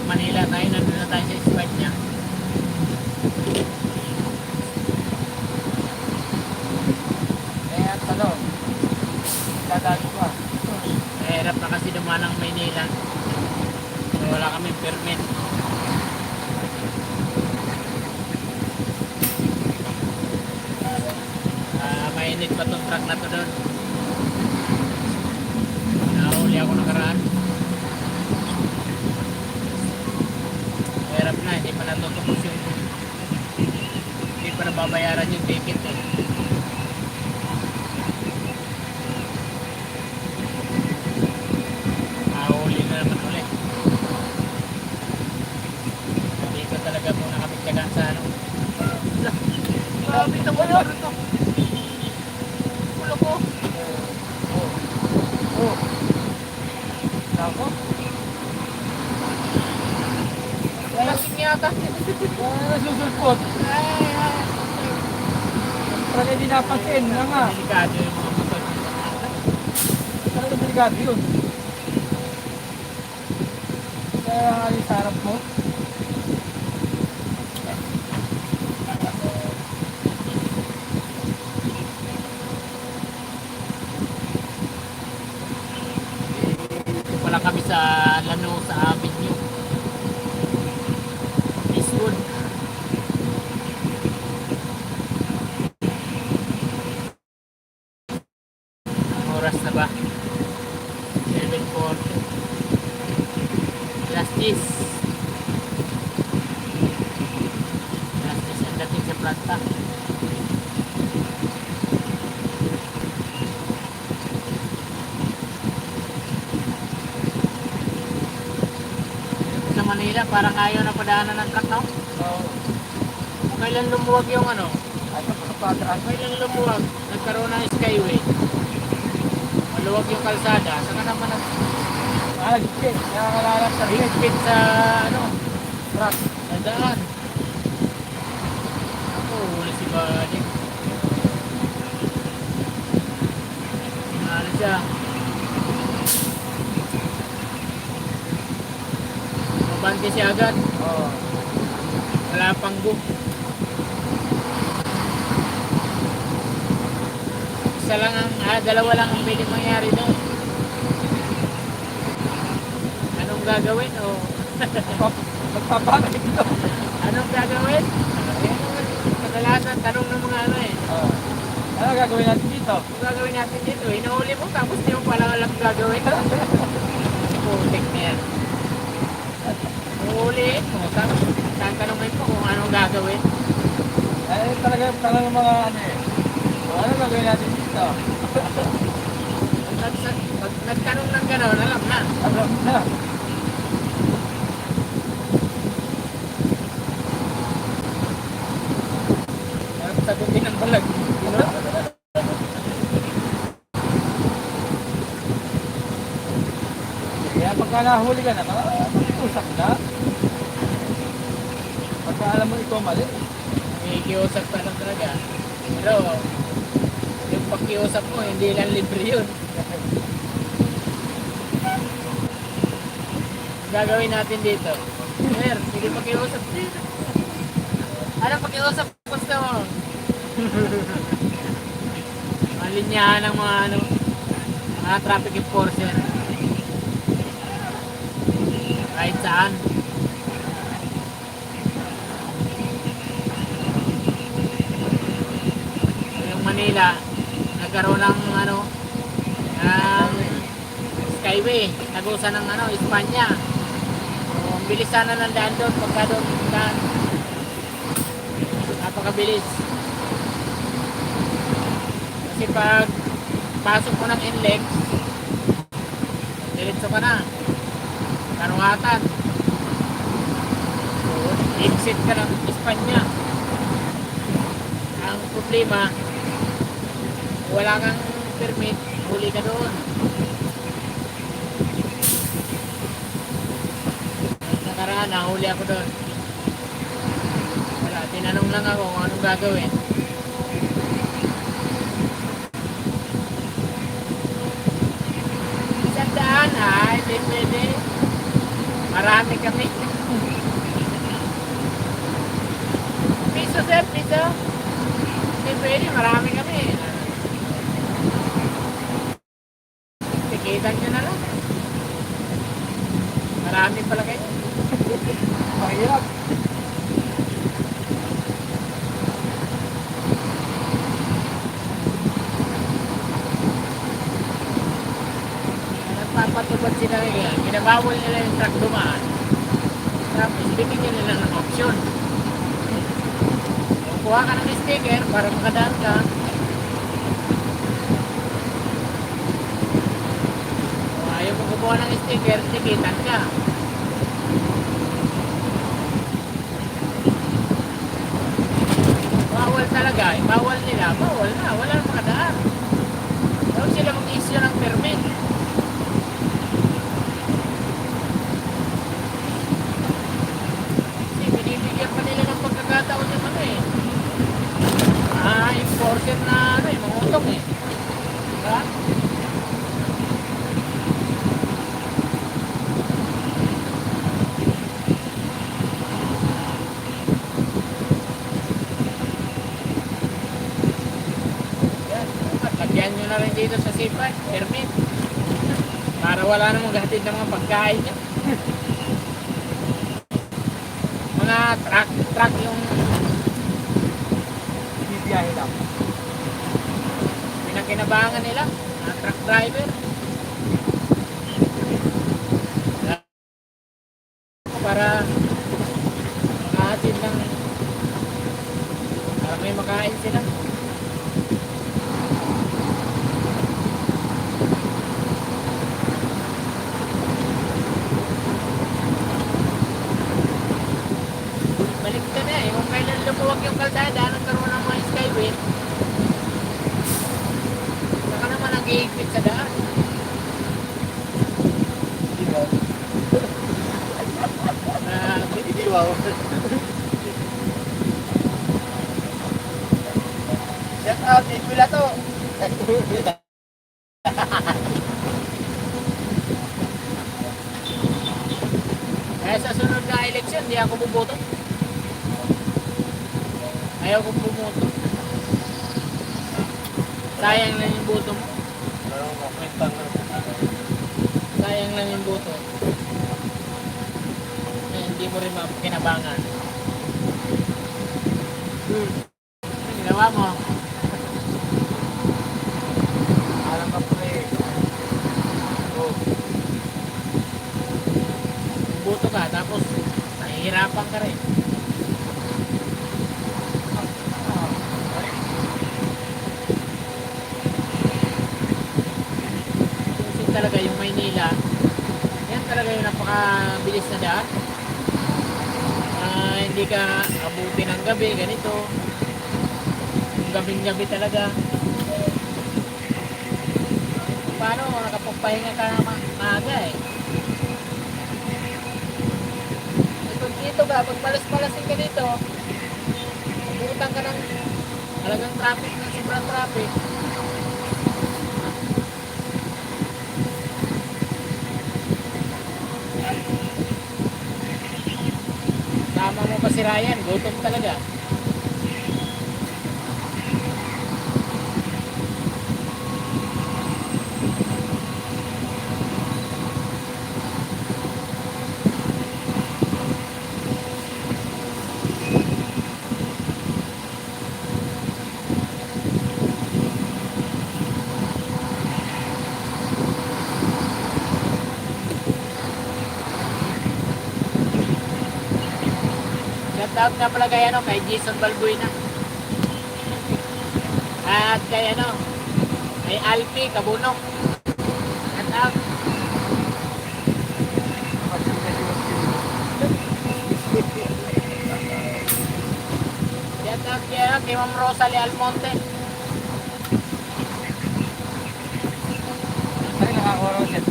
Manila tayo, nandun na tayo sa Espanya. Eh, tanong. Dadalo pa. Mahirap na kasi dumaan ng Maynila. So, wala kaming permit. Mainit pa tong truck na to doon. Nahuli ako nakaraan. Mahirap na, hindi pa natutupos yung hindi pa nababayaran yung ticket eh. Nahuli na naman ulit. Hindi ko talaga muna kami tiyagaan sa ano. Grabe ito mo yun. Ulo ko. Oh. Ako? Lasing yata. Nasusulpot. Talaga hindi napansin. Nga nga. Delikado yung mga motor. Talaga delikado yun. Kaya alis sa harap mo. Wala kami sa Lano sa Avenue. Eastwood. Ang oras na ba? 7:40. Justice. Justice ang dating sa planta. Sa Manila, parang ayaw na padaanan ng truck, no? Oo. Kailan lumuwag yung ano? Ay, kapatras. Kailan lumuwag? Nagkaroon ng skyway. Maluwag yung kalsada. Saka naman Nagpit. Nakakalalap sa rin. nagpit sa ano? Truck. Sa daan. Ako, huli si Buddy. Ano siya? Mabante siya agad. Oo. Wala pang book. Isa lang ang, dalawa lang ang pwede mangyari doon. Anong gagawin o Magpapakit ito. anong gagawin? Kadalasan tanong ng mga ano eh. Oo. Ano gagawin natin dito? Anong gagawin natin dito? Inuuli mo tapos di mo pala alam gagawin. Putik na yan. Uuliin mo tapos tatanungin mo kung anong gagawin. Eh, talaga ng mga ano eh. Ano gagawin natin dito? Pag nagtanong ng gano'n, alam na. Alam na. Sagutin ng balag. Kaya pagka nahuli ka na, usap na. Pagka alam mo ikaw mali. Nakikiusap ka lang talaga. Pero, yung pakiusap mo, hindi lang libre yun. Gagawin natin dito. Sir, sige pakiusap dito. Anong pakiusap gusto mo? Malinyahan ng mga ano, mga traffic enforcer. Kahit saan. Yung Manila, nagkaroon ng ano, ng skyway, nagusan ng ano, Espanya. So, ang bilis sana ng daan doon, pagka doon daan. Napakabilis. Kasi pag pasok mo ng NLEX, diretso ka na. Karuhatan. So, exit ka ng Espanya. Ang problema, wala kang permit, huli ka doon. Nakaraan, nahuli ako doon. Wala, tinanong lang ako kung anong gagawin. Isang daan, hindi pwede. Marami kami. Piso sir, piso. Hindi pwede, marami kami. Tikitan nyo na lang. Marami pala kayo. Mahirap. Nagpapatubad sila ngayon. Binabawal nila yung truck dumaan. Tapos bibigyan nila ng option. Kung kuha ka ng sticker para makadaan ka. Kung ayaw mo kumuha ng sticker, tikitan ka. Bawal talaga. Bawal nila. Bawal na. Wala nang makadaan. Huwag sila mag-issue ng permit. Kasi binibigyan pa nila ng pagkakataon yung ano eh. Enforcer na ano eh, mga utong eh. Diba? Yan. At lagyan nyo na rin dito sa safeguard, permit. Para wala namang gatid ng mga pagkain nyo. Mga truck yung Bibiyahe lang. pinakinabangan nila, mga truck driver. Para makahatid ng para may makain sila. Baliktad na eh, kung kailan lumuwag yung kalsada, nagkaroon ng mga skyway, saka naman nag-iigpit sa daan. Diba? Wow. Shout out, Pila to. Kaya sa sunod na election, di ako buboto. Ayaw kong bumoto. Sayang lang yung boto mo. Sayang lang yung boto. Eh, hindi mo rin mapakinabangan. Ano ginawa mo? Alam ka pre. Oh. Boto ka, tapos nahihirapan ka rin. Kasi talaga yung Maynila, yan talaga yung napakabilis na daan. Hindi ka abuti ng gabi, ganito. Yung gabing-gabi talaga. Paano nakapagpahinga ka na maaga eh. Dito ka, pag palas-palasin ka dito, butang ka ng talagang traffic ng sobrang traffic. Sama mo pa si Ryan, gutom talaga. Shoutout nga pala kay Jason Balbuena. At kay kay Alfie Kabunok. Shoutout. Shoutout kay Ma'am Rosalie Almonte. Ay, nakakuha siya.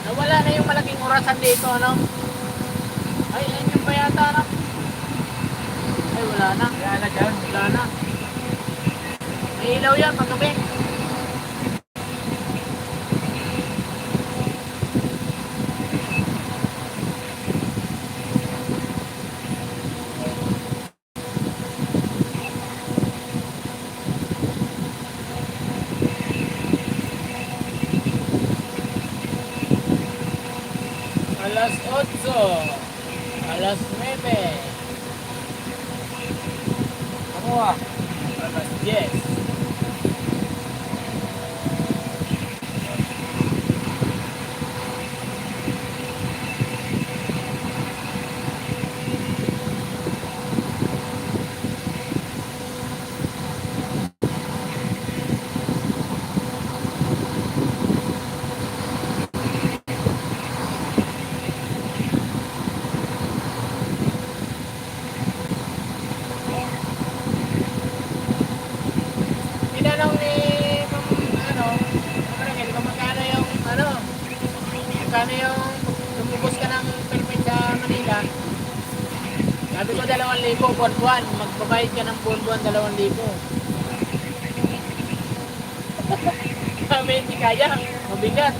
Nawala na yung malaking orasan dito, ano? Ay, ayun yung pa yata, ano? Ay, wala wala na. Kaya na dyan. Wala na. May ilaw yan paggabi. Alas 8, alas 9, Ano ah? alas 10. Tinanong ni Marangel kung magkano yung magkano yung lumubos ka ng permit sa Manila. Sabi ko 2,000 buwan-buwan, magbabayad ka ng buwan-buwan 2,000. Sabi hindi kaya, mabigat.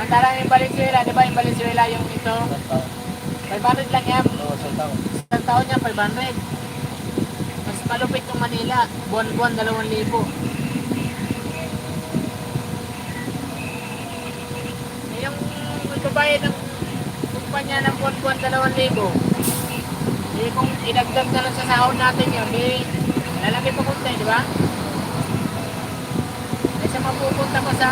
Tara yung Valenzuela, di ba yung Valenzuela yung ito? 500 lang yan. Oo, sa tao. Isang taon niya 500. Mas malupit yung Manila, buwan-buwan 2,000. Yung magbabayad ng kumpanya ng buwan-buwan 2,000, eh kung idagdag na lang sa sahod natin yun, eh lalaki pa kunti, di ba? Kasi mapupunta pa sa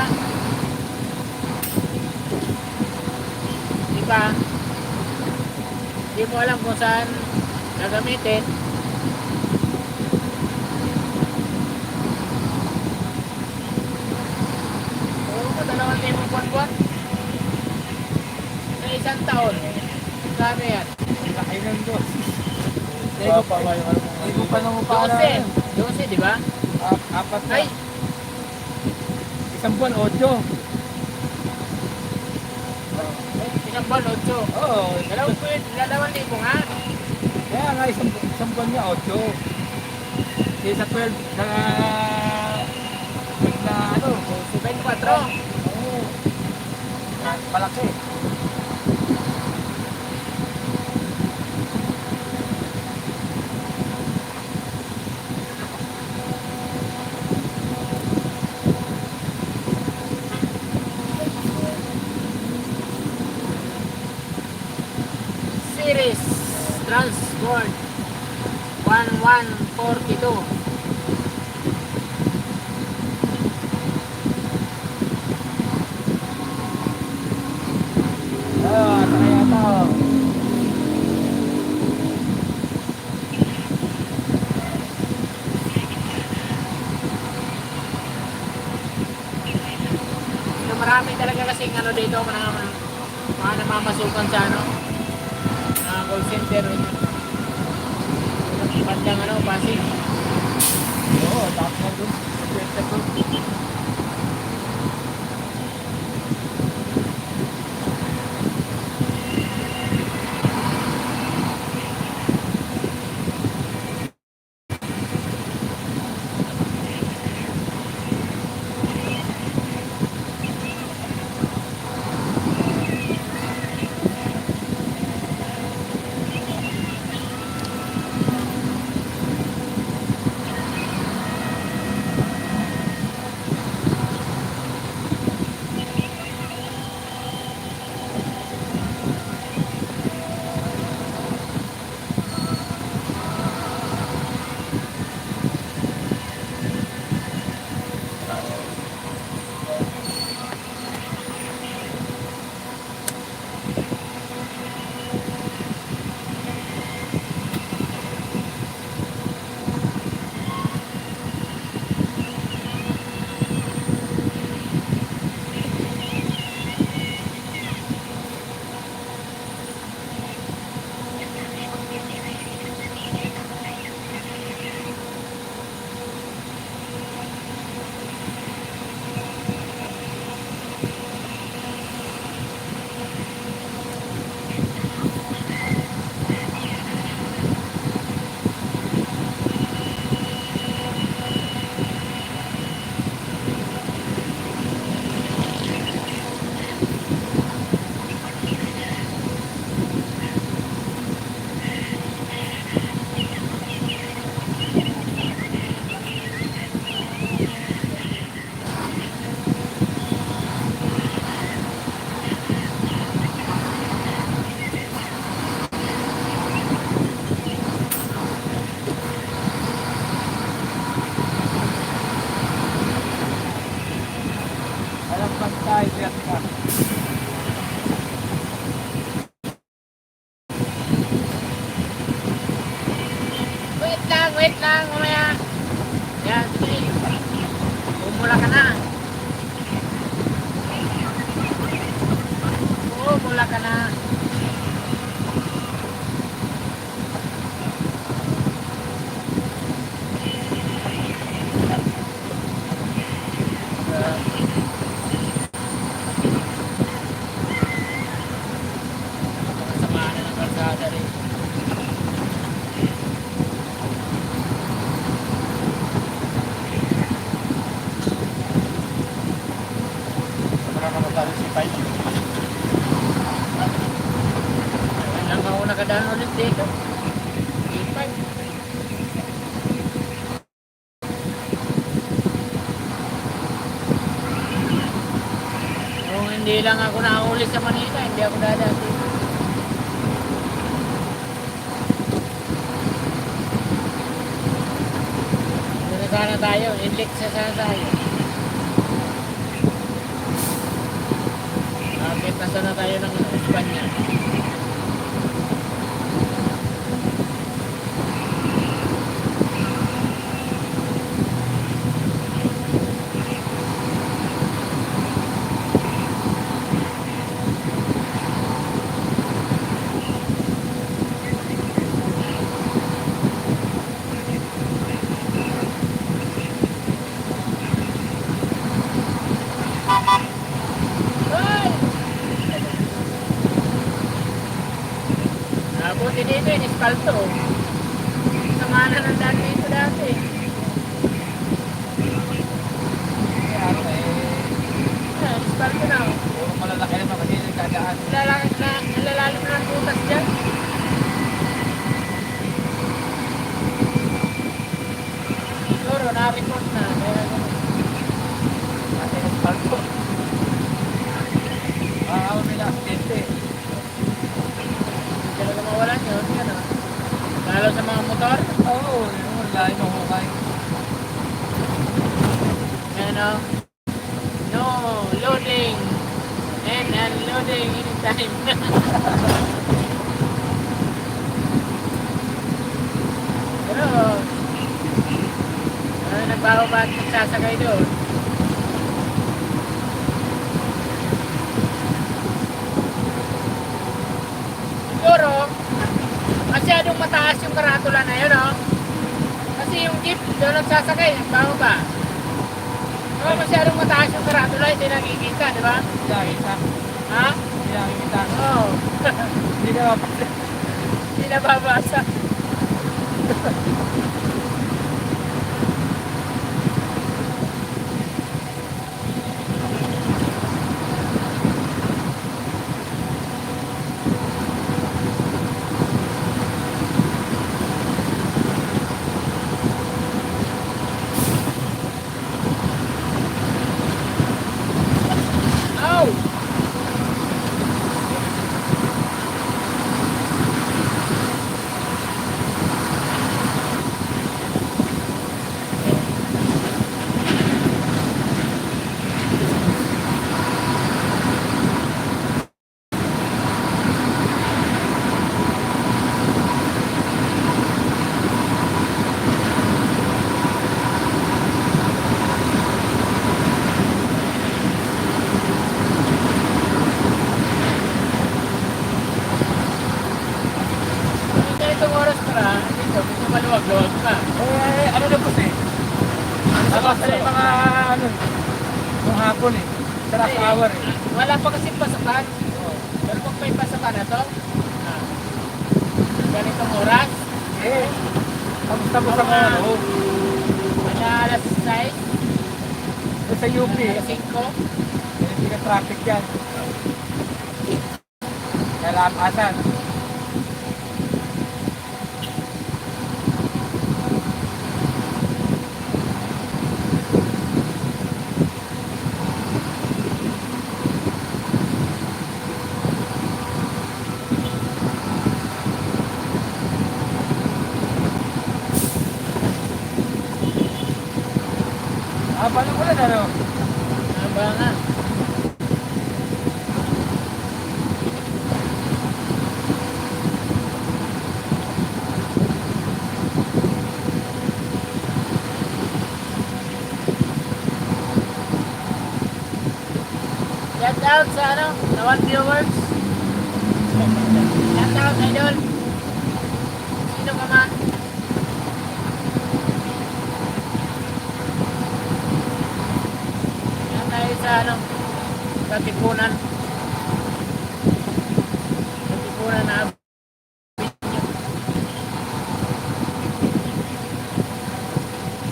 iba, hindi mo alam kung saan gagamitin. Oo, 2,000 buwan-buwan sa isang taon. Kano yan? Laki ng dos. Lego pa ba yung Hindi ko pa nang 12, 12, di ba? Apat na. Ay, Isang buwan, 8. isang buwan, 8. Oo. 2,000 nga. Kaya nga, isang buwan niya, 8. Kaya sa 12, na ano. 24. Oo. Palaki. Series Transport 1142. Kaya ito. So, marami talaga kasing ano dito, mga namamasukan sa call center. Bandang Pasig. Oo, tapos na doon. Pwede ko. wait lang, mamaya. Yan, sige. Bumula ka na. Oo, mula ka na. Samahan na ng kalsada rin. Wala naman tayo si Pai. Lang ako nakadaan ulit dito. Ipag. Kung hindi lang ako nakahuli sa Manila, hindi ako dadaan dito. Doon na sana tayo, inlik sa sana tayo. Bakit nasa na tayo ng Espanya? Ay! Buti dito yung espalto. Sama na ng dati dito dati. Ano eh, Ayan, espalto na. puro malalaki naman kasi nagkadaan. Nalalalim na ang butas dyan. Siguro, na-report na. Kaya ganun. Kasi espalto. Makakawin nila aksidente. Hindi talaga mawalan yun. Yan o. Lalo sa mga motor. Oo, yung lain ng hukay. Yan o. No loading and unloading anytime. Pero, nagbawa at nagsasakay doon. Siguro, masyadong mataas yung karatula na yun, no? Kasi yung jeep doon nagsasakay, nagbawa ba? Oh, masyadong mataas yung karatula, hindi nakikita, di ba? Hindi nakikita. Ha? Hindi nakikita. Oo. Oh, Hindi na mapapit. hindi nababasa. Ow! Hindi itong oras para dito, medyo maluwag-luwag pa. Eh, ano na po eh? Ako sa mga ano, yung hapon eh. Sa last hour eh. Wala pa kasi pasokan. Pero kung may pasokan na to, ganitong oras, Eh, tapos ang ano, mga alas 6, sa UP, alas 5, hindi ka traffic yan. Kaya lampasan. Paano ko lang ano? haba nga. out sa ano, sa one viewers. Shout out, idol. Sino ka man? Yan tayo sa ano, Katipunan. Katipunan na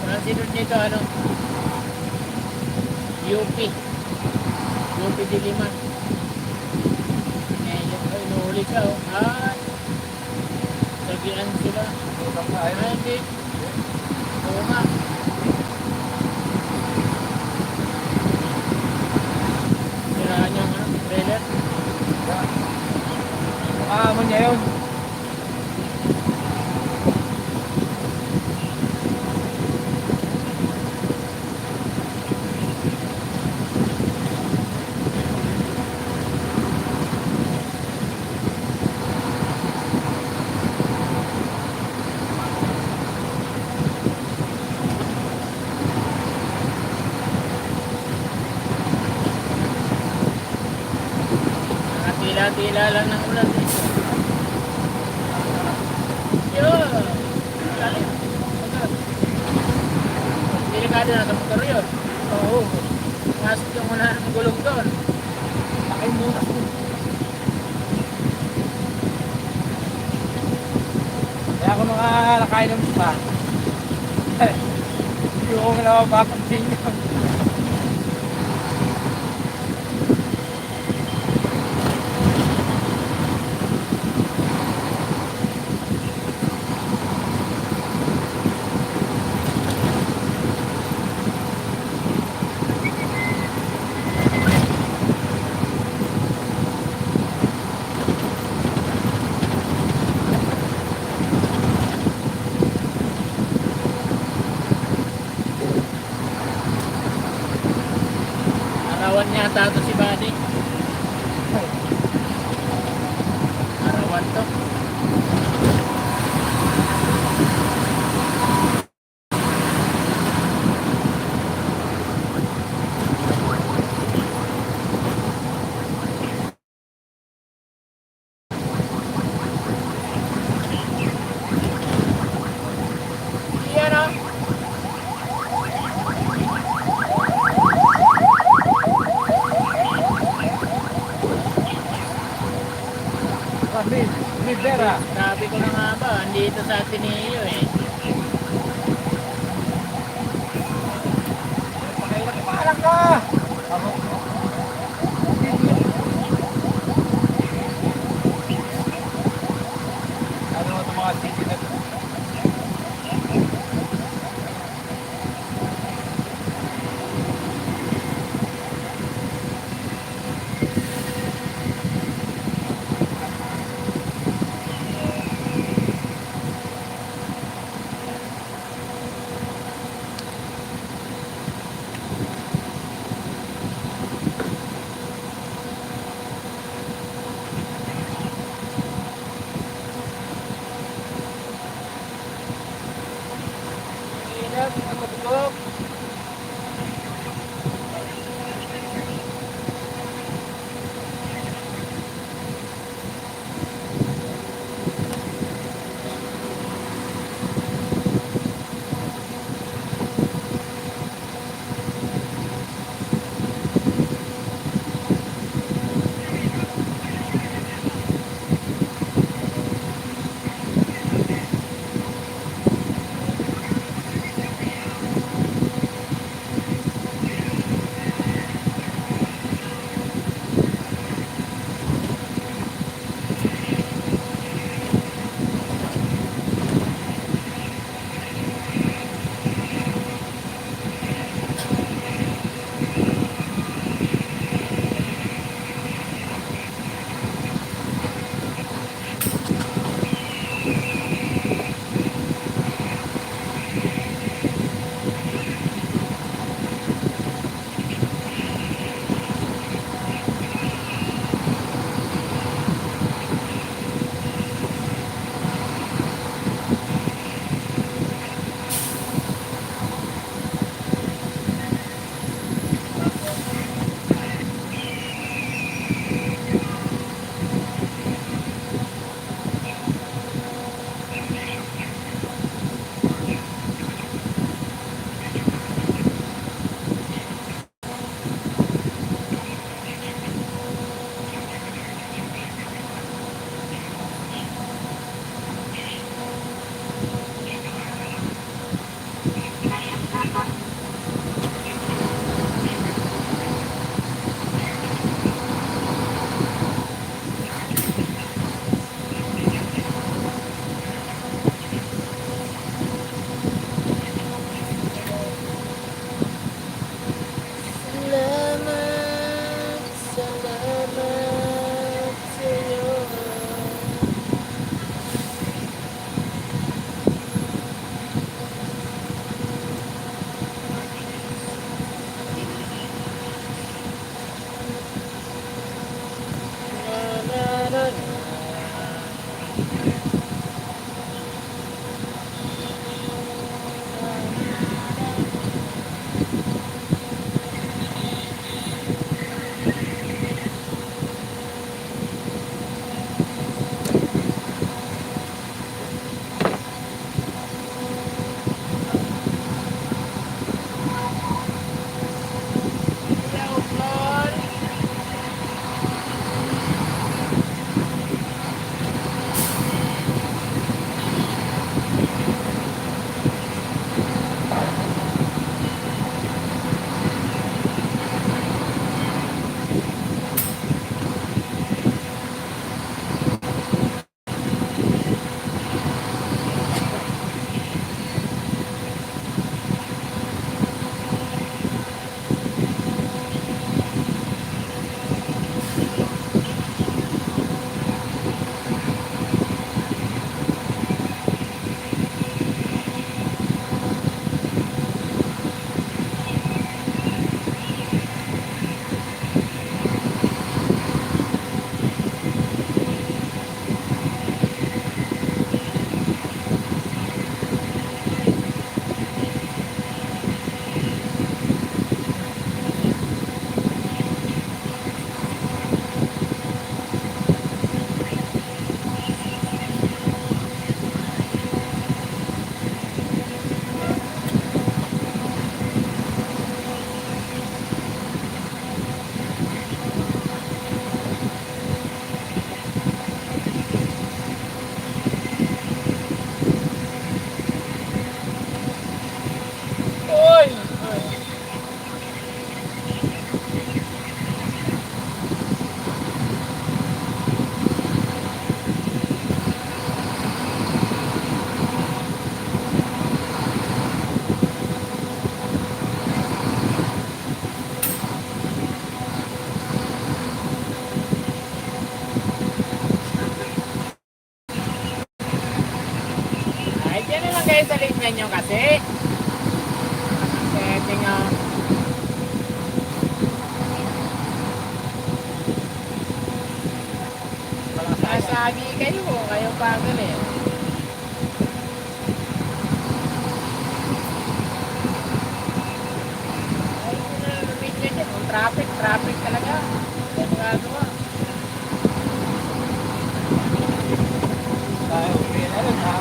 walang sinod nito ano, UP. UP Diliman. Eh, yung inuhuli ka oh. Ay, sagian sila. Ay, hindi. Oo nga. Siraan yung ano, trailer. Maamon niya yun. Tila-tila lang ng ulan. Yun! Lalim. Delikado na sa motor yun. Oo. Masok yung unahan ng gulong doon. Sakay muna. Kaya ako nakalakay ng isa. Hindi ko nga napapansin yun. Arawan niya ata ito si Buddy. Arawan to. Iyan o. Rivera. Sabi ko na nga ba, andito sa Ateneo eh. Parang ka! Ano mo itong mga city na ito? Inap, matulog. tingnan nyo kasi. Setting nyo. Nasagi kayo, kayo pa galit. Traffic talaga. Ano magagawa? Tayo, okay na rin ha.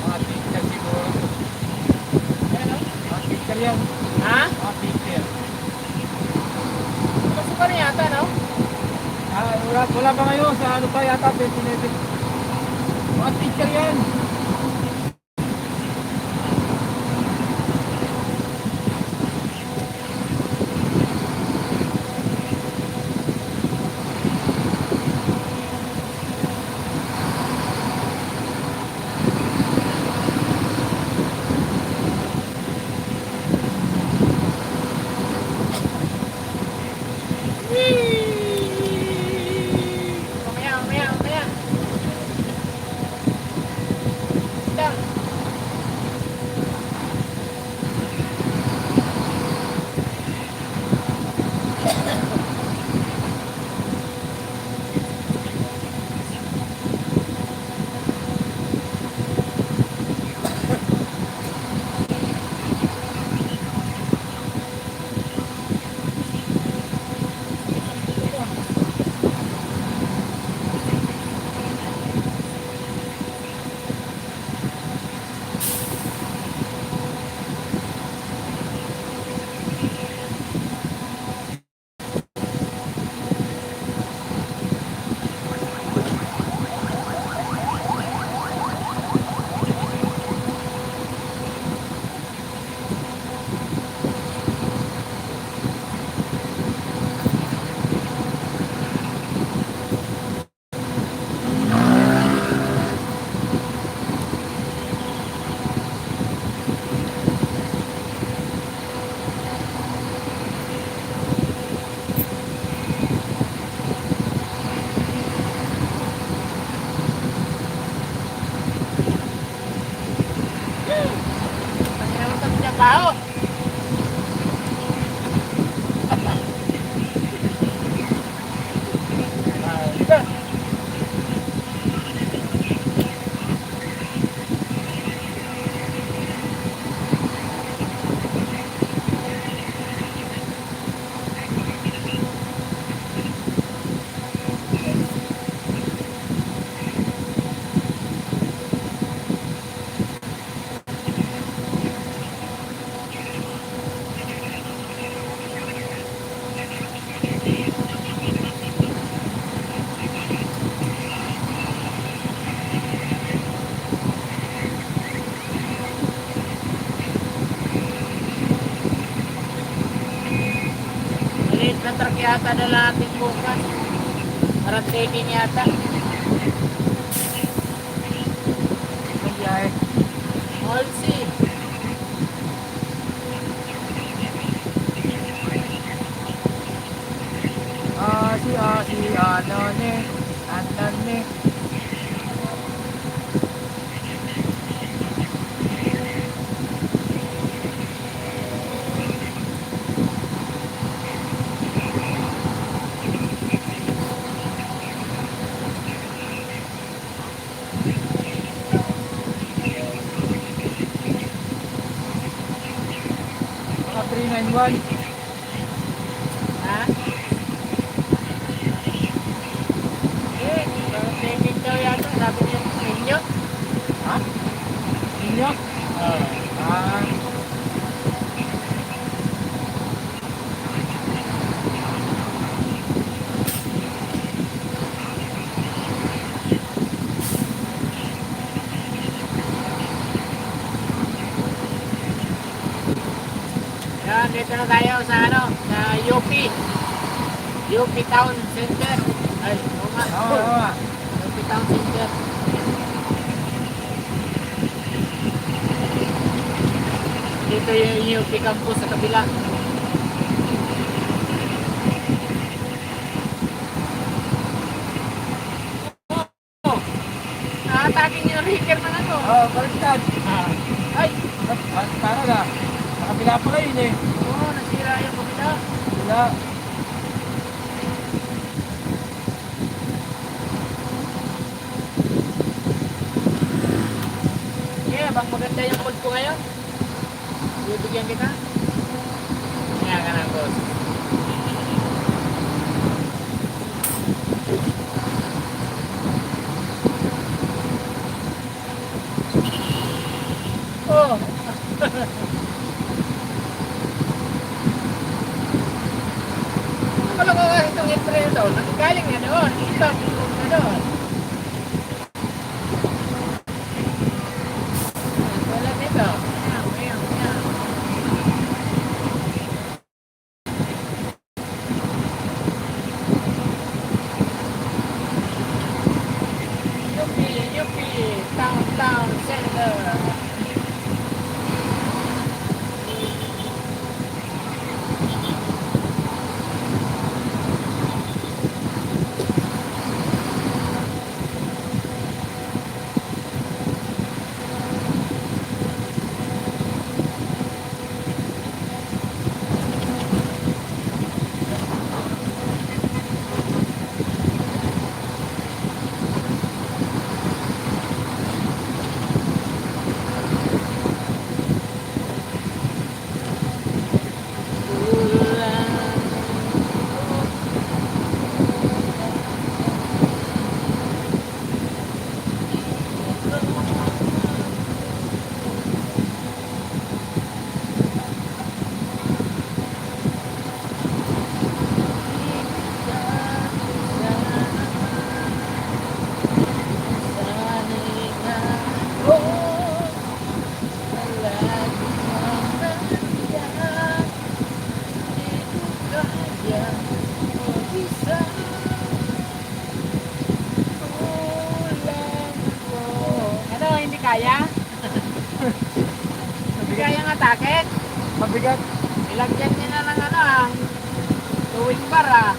Mga teacher siguro. Ano? Mga teacher yan. Ha? Mga teacher. Kasi pa rin yata, no? Wala pa ngayon sa ano pa yata, 29. Mga teacher yan. Mamaya. Lang. Ang sabi niya kao. Diba? Maliit na truck yata na natin bukas. Parang taking yata. Ang biyahe. All see. Ano ni. Mga 391. Ha? Eh, parang taking daw yata. Sabi niya sa inyo. Ha? Inyo? Ah. Yan, dito na tayo sa ano, sa UP. UP Town Center. Ay, oo nga. Oo. UP Town Center. Dito yung UP campus sa kabila. sa akin yung reaker ng ano. Oo, baliktad. Ay, Para na. Nakabila pala yun eh. oo, nasira yung kabila. Wala. Kaya bang maganda yung mood ko ngayon? Bibigyan kita? Kaya ka na, boss. Oh! Akala ko nga itong April doon, galing na doon, stop na doon. Wala dito. Meow, meow, meow. Yupi, yupi, town center. Ano, hindi kaya? Hindi kaya ng atake? Mabigat. Ilagyan niya na ng ano ah, tuwing bar ah.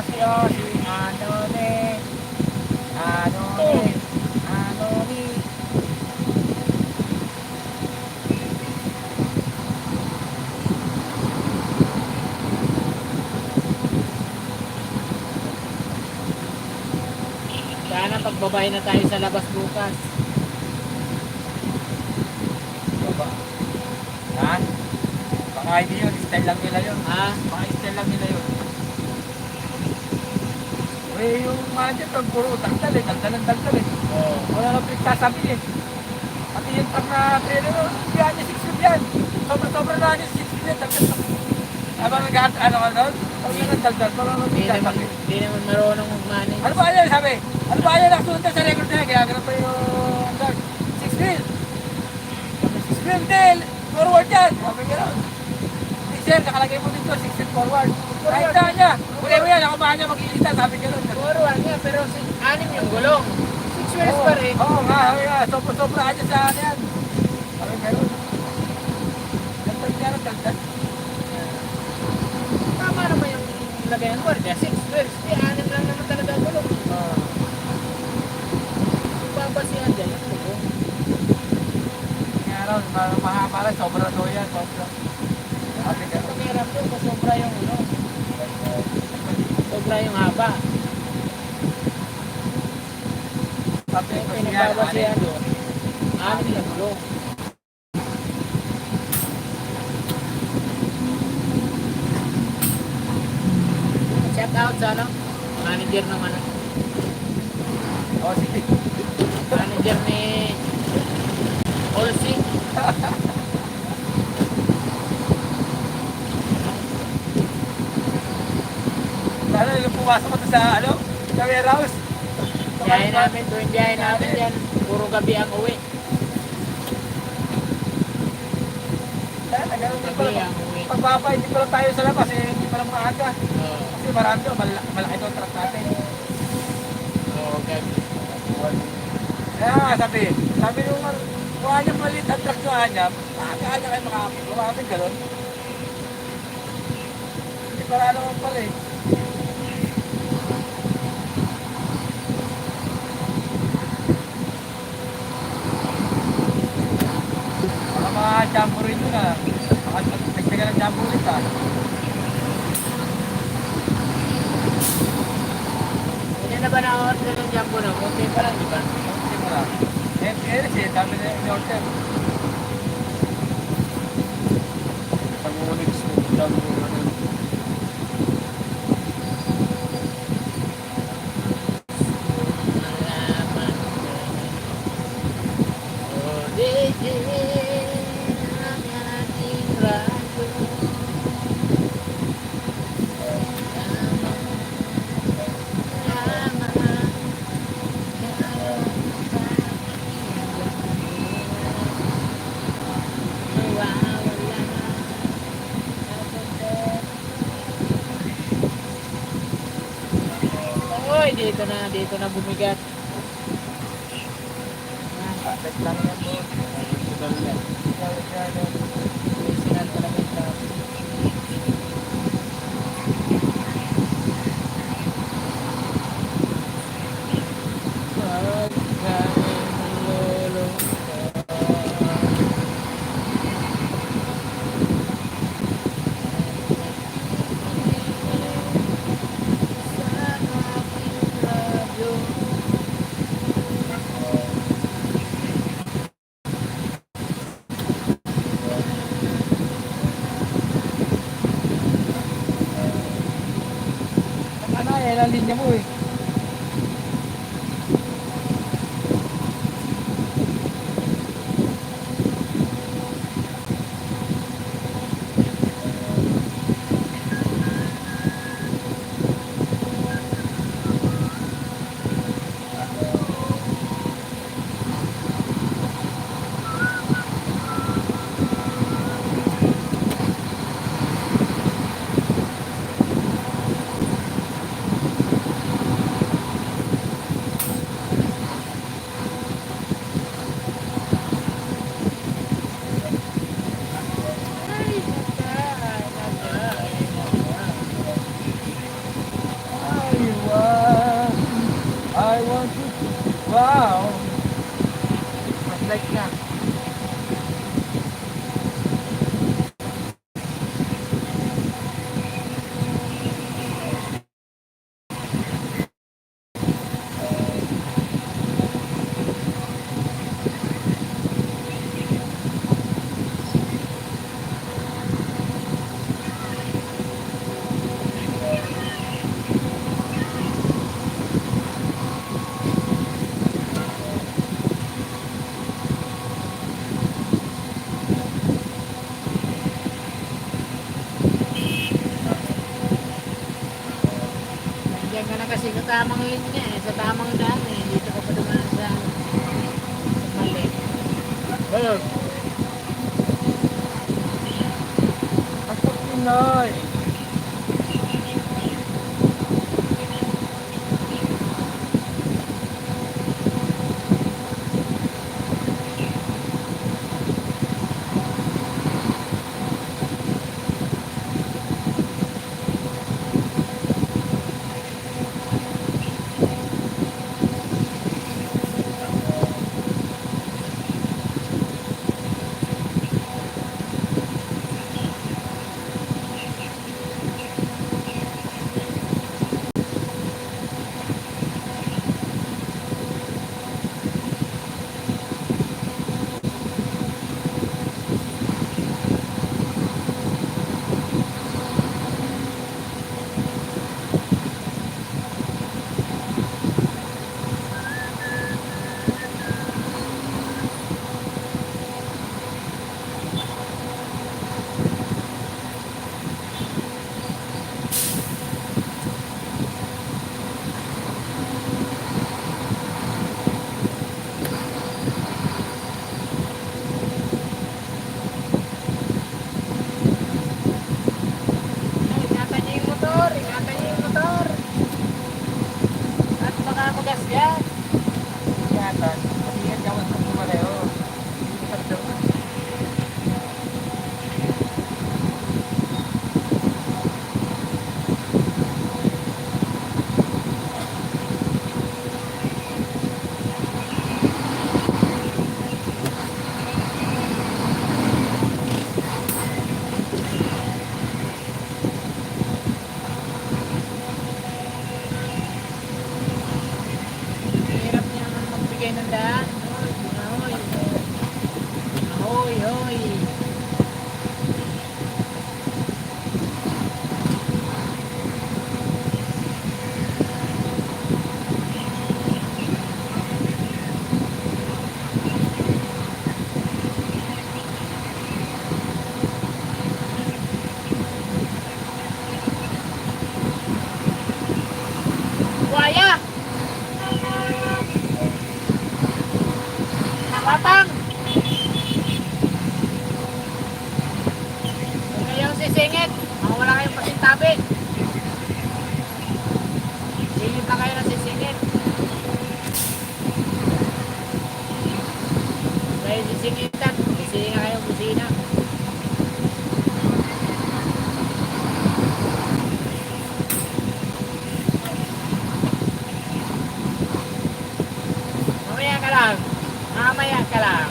Si Anone. Anone. Anone. Sana pagbabay na tayo sa labas bukas. Baba. Ha? Baka hindi yun. Style lang nila yun. Ha? Baka style lang nila yun. Eh, yung mga dyan, puro tagdal eh. Tagdal eh. Oo. Wala nang pinagsasabi eh. Pati yung truck na trailer, yan yung 6 feet yan. Sobra na yung 6 feet yan. Tagdal na. Habang nag-aat, ano ka doon? Pag yung nagdaldal, parang Hindi naman, pinagsasabi. hindi naman marunong mag-manage. Ano ba yan, sabi? Ano ba yan, nakasunod sa record na yan? Kaya ganun pa yung 6 feet. 6 feet, del. Forward yan. Sabi gano'n. Hindi sir, nakalagay mo dito, 6 feet forward. Kahit na niya. Kulay mo yan, ako ba niya mag-iilita, sabi gano'n. Forward nga, pero anim yung gulong. 6 wheels pa rin. Oo nga, sobra-sobra ka dyan sa ano yan. Sabi gano'n. Ganito yung gano'n, dagdag. Tama naman yung lagayan ko. 6 wheels. Di, anim lang naman talaga ang gulong. Babasihan dyan yung gulong. Kaya raw, mahaba lang, sobra daw yan, sobra. Sabi Ang gano'n. pagkirap doon, sobra yung ano. Sobra yung haba. Sabi Yung ko pinagbabasihan doon, anim na gulong. shout out sa ano, manager ng ano, O, sige. manager ni Olsi. Lalo yung pumasok ko sa, ano, sa warehouse. Biyahe namin, tuwing biyahe namin yan, puro gabi ang uwi. Ganun din Gabi pala. ang uwi. Pagpapa, hindi pala tayo sa labas, hindi pala maaga. Oo, Kasi marami to, malaki to truck natin. oo, gabi. Kaya nga sabi nung mukha niya maliit ang truck nyo niya, maaga kayo makakapit. Lumakapit gano'n. Hindi para naman pala eh. Baka mga jumbo rin yun ah. Baka nagtagal ng jumbo rin ah. Hindi na ba na-order ng jumbo na? Kunti pa lang, di ba? Hindi mo lang. Eh, dami na yung order. Pag-ulit sa jumbo na rin. Malaman ko. Oh, DJ, ang ating radyo. Oy, dito na bumigat. Kapit lang yan mo. Total na. Original talaga ito. Pag kami sa aking radyo. Ano, yan ang linya mo eh. I want to wow. Mas like na. Nandiyan ka na kasi sa tamang linya eh, sa tamang daan eh. Dito ka pa dumaan sa mali. Oh, Ako Pinoy. ingatan. Ingat ka mas pareho. Hirap niya naman magbigay ng daan. Ahoy. Ahoy, hoy. Buaya! Batang! Huwag kayong sisingit. Wala kayong pasintabi. Singit na kayo na sisingit. Kayo sisingitan. Sisingit na kayong busina. Mamaya ka lang. Mamaya ka lang.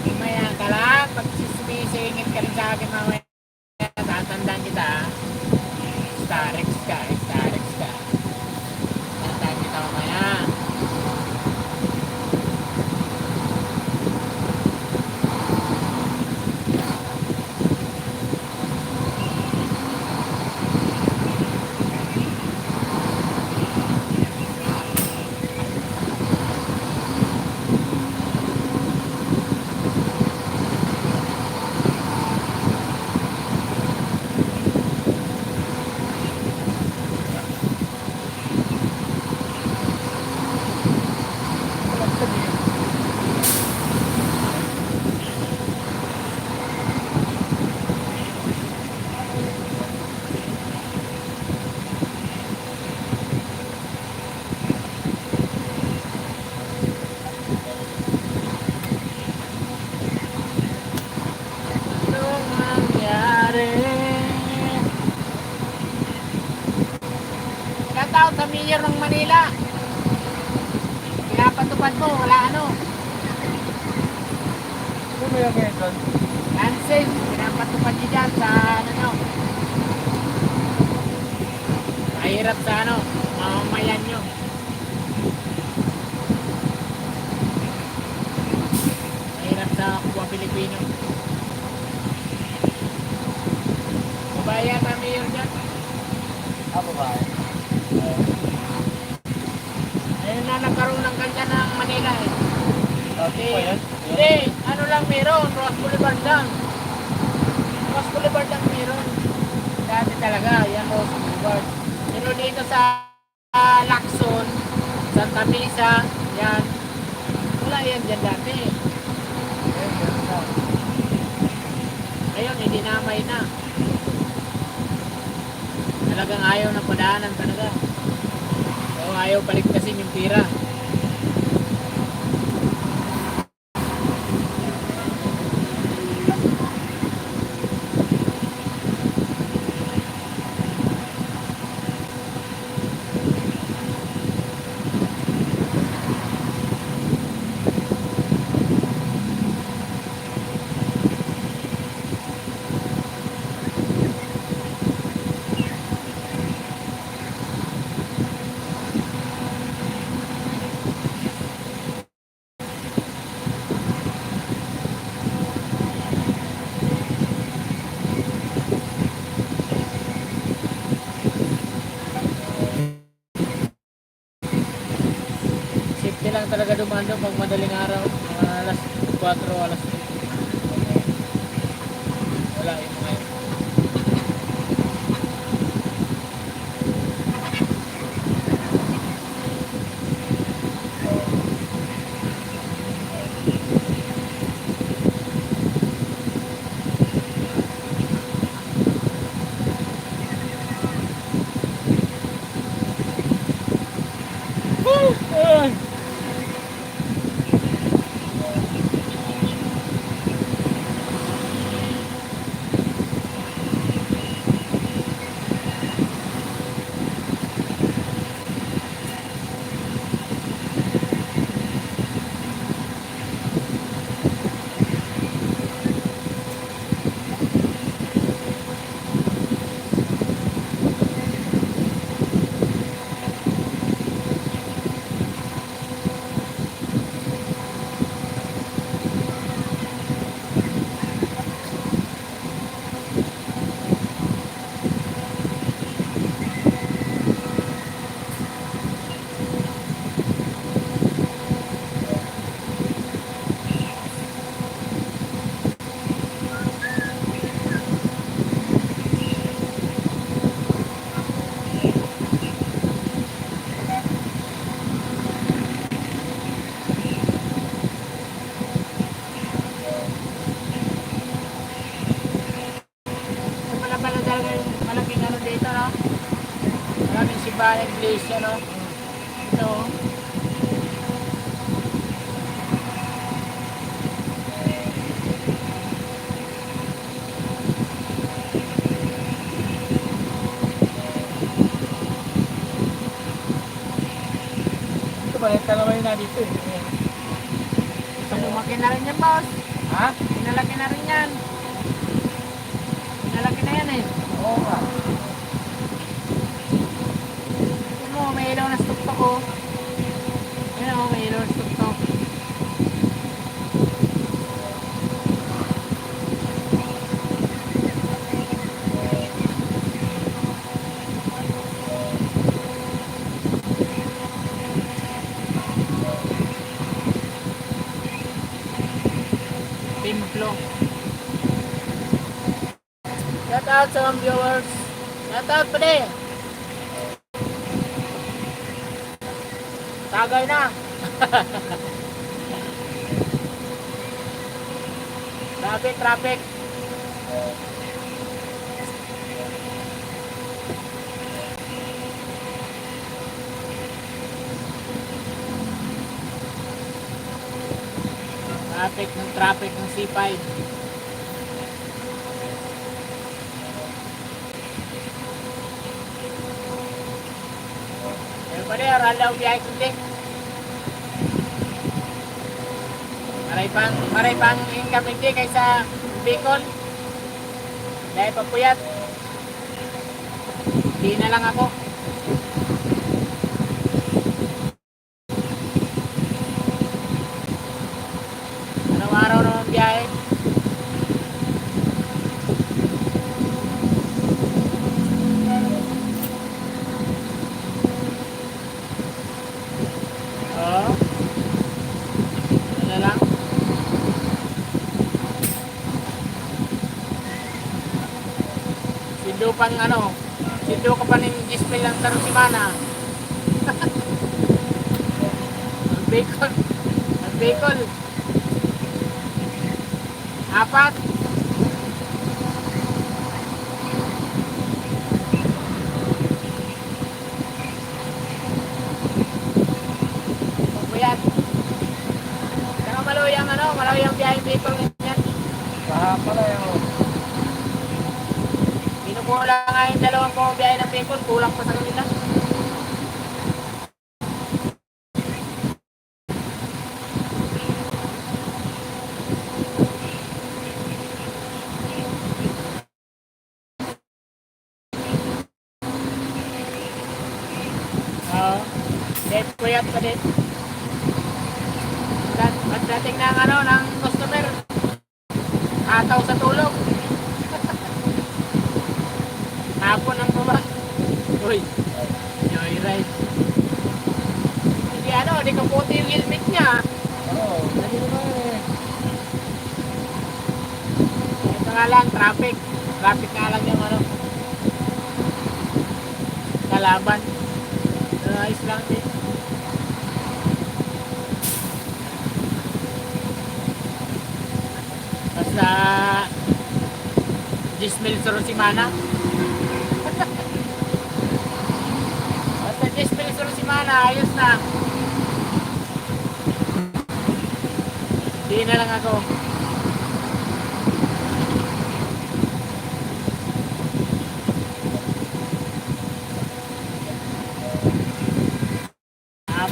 Mamaya ka lang. Pag sisingit ka rin sa akin mamaya, tatandaan kita ha. Starex ka, Starex ka. Tatandaan kita mamaya. Anong nangyari? Shoutout sa Mayor ng Manila. Pinapatupad mo, wala ano. Ano mo yung ngayon? Cancel, pinapatupad niyo dyan sa ano nyo. Mahirap sa ano, mamamayan nyo. Mahirap sa kapwa Pilipino. Babayan na Mayor dyan. Ako ba? Ayun na nagkaroon ng kanya ng Manila eh. Ako pa yan? Hindi, ano lang meron, Ross Boulevard lang. Ross Boulevard lang meron. Dati talaga, yan Ross Boulevard. Pero dito sa Lacson, Santa Mesa, yan. Wala yan dyan dati. Ngayon, idinamay na. Talagang ayaw na padaanan talaga. So, ayaw paligtasin yung pira. Safety lang talaga dumaan doon pag madaling araw. Mga alas 4, alas 5. Wala yung mga yun. malaking ano dito, no? Maraming simbahan, iglesia, no? Ito, oh. Ito ba, kalaway na dito eh. Lumaki na rin yan, boss. Ha? Pinalaki na rin yan. Pinalaki na yan, eh. Oo nga. Tignan mo, may ilaw na stok-tok, oh. Ayan, oh, may ilaw na stok-tok. Templo. Shout out sa mga viewers. Shout out pa din. Tagay na. Traffic. Traffic ng C5. Pero pa rin, ralaw biyahe kundi. Maray pang income hindi kaysa Bicol. Dahil papuyat. Hindi na lang ako. Araw-araw naman biyahe. Oo. Ano lang. Sindo ka pa ng display lang sa Rosimana. Ang Bicol. 4. Pagbayad. Saka malawiyang biyaheng Bicol ganyan. Baha pala yun. Pinukuha nga yung 2 pong biyahe ng Bicol, kulang pa sa kanila. Puyat pa din. Pagdating ng customer, ataw sa tulog. Hapon ang baba. Uy, joyride. Hindi ko puti yung helmet niya. Oo, hindi naman eh. Ito nga lang, traffic. Traffic nga lang yung kalaban. Ayos lang din. Basta 10 mil sa Rosimana. Basta 10 mil sa Rosimana, ayos na. Hindi na lang ako.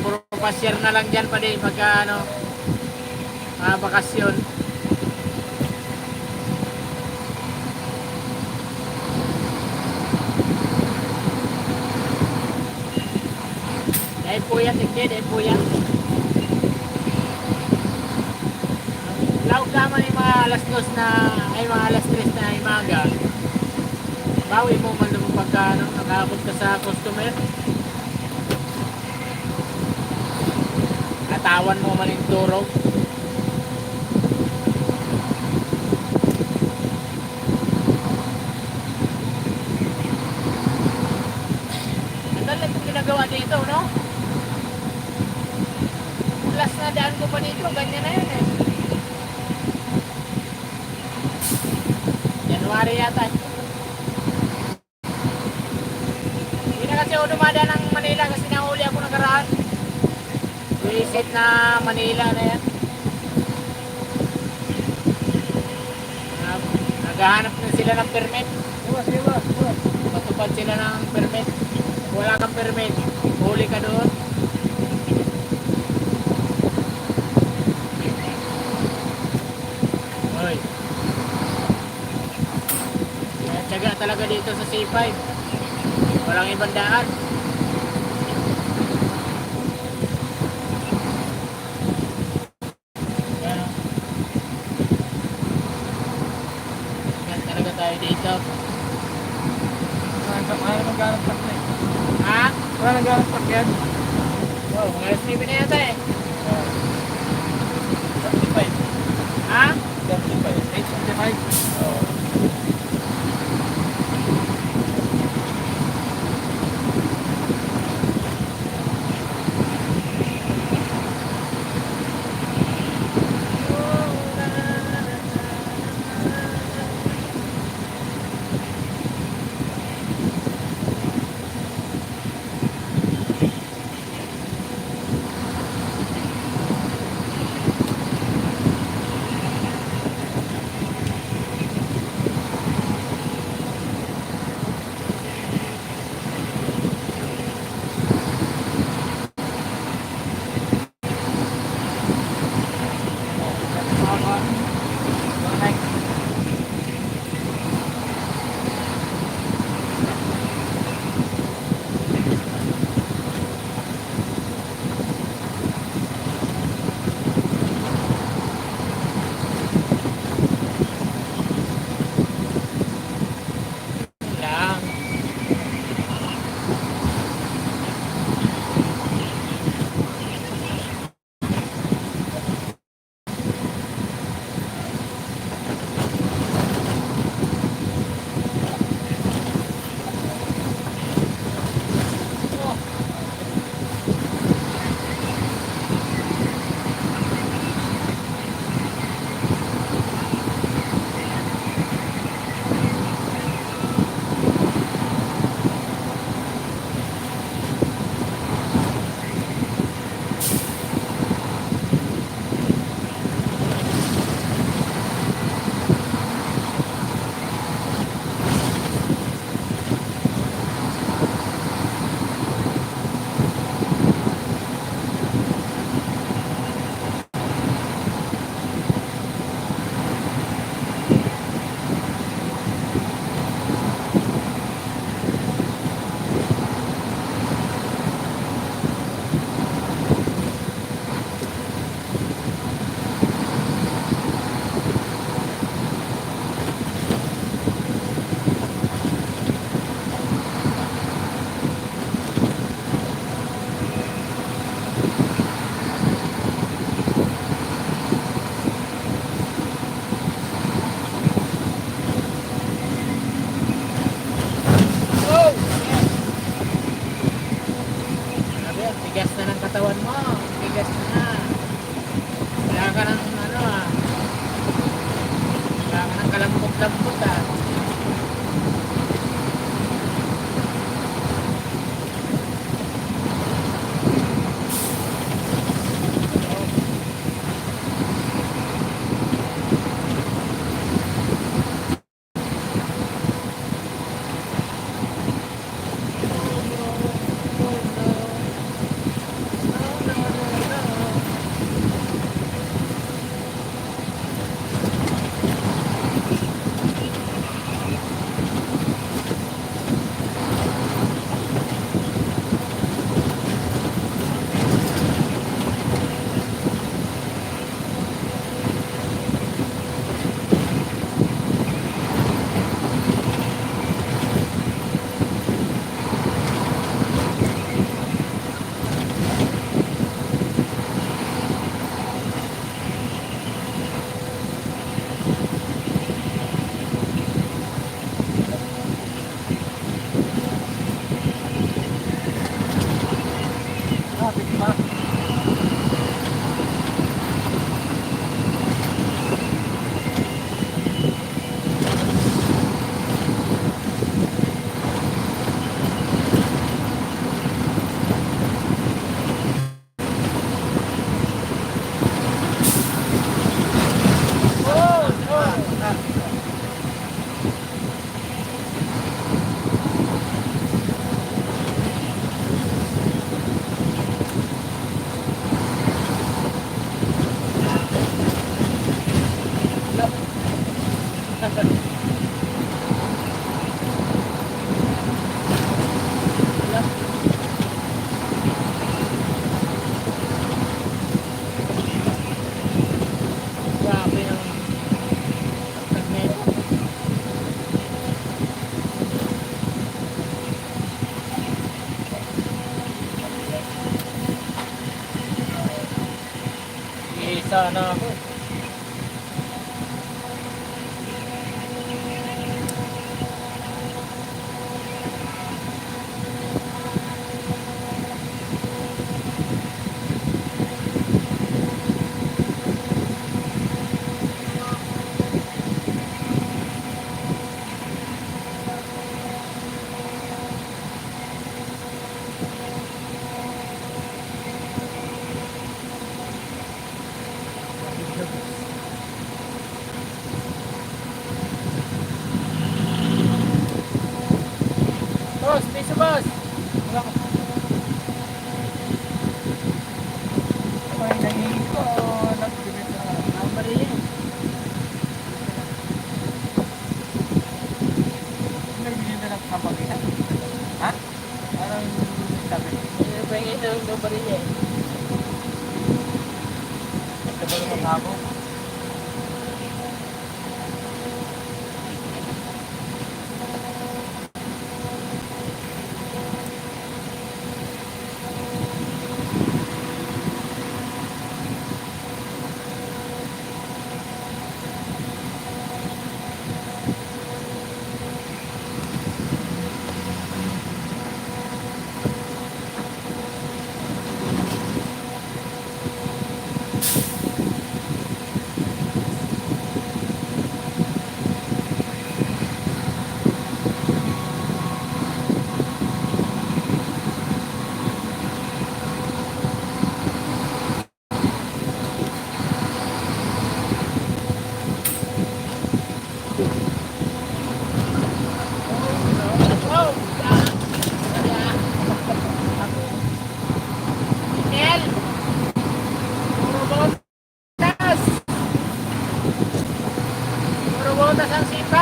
Puro pasyar na lang dyan pa din pagka mga bakasyon. Dahil puyat, dahil puyat. Laog naman yung mga alas 2 mga alas 3 na imaga. Bawi mo man naman pagka nakaabot ka sa customer. Katawan mo man yung turog. Ang itong ginagawa dito, no? Last na daan ko pa dito, ganyan na yun eh. January yata. ako dumadaan ng Manila kasi nahuli ako nakaraan. Visit na Manila na yan. Naghahanap na sila ng permit. Matupad sila ng permit. Wala kang permit, huli ka doon. Hoy. Kaya tiyaga talaga dito sa C5. Walang ibang daan. Yan o. Yan talaga tayo dito. Wala nang ganap pak na eh. Ha? Wala nang ganap pak yan. Oh, mga alas 9 na yata eh. 75. Ha? 875. Lang. Oh! Sabi, ang tigas na ng katawan mo. Tigas na. Wala ka ng ano ah. Wala ka ng kalambot-lambot ah. sana ako. Boss, piso boss. Ay, nahihigit ko. Nagbibit na. Ang Maria. Nagbibit na ng kapagina. Ha? Parang sabi. Pwede ito yung Maria. Ito ba naman ako? Oh, Miguel. Puro botas. Puro botas ang C5.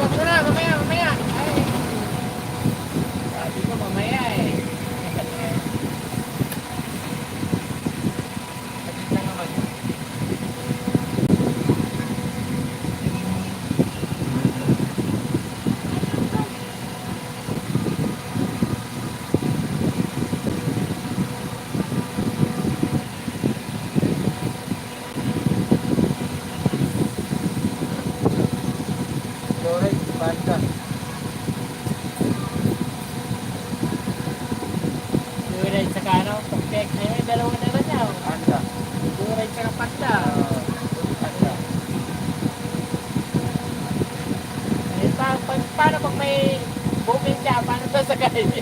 Wag muna, mamaya. Ay, sabi ko mamaya eh. Kapit na naman. Loray, banda. Duray sa kano, pagpek. Ay, dalawa na rin daw. Banda. Duray sa kapanda. Banda. Eh, paano pag may booking siya? Paano sasakay? Hindi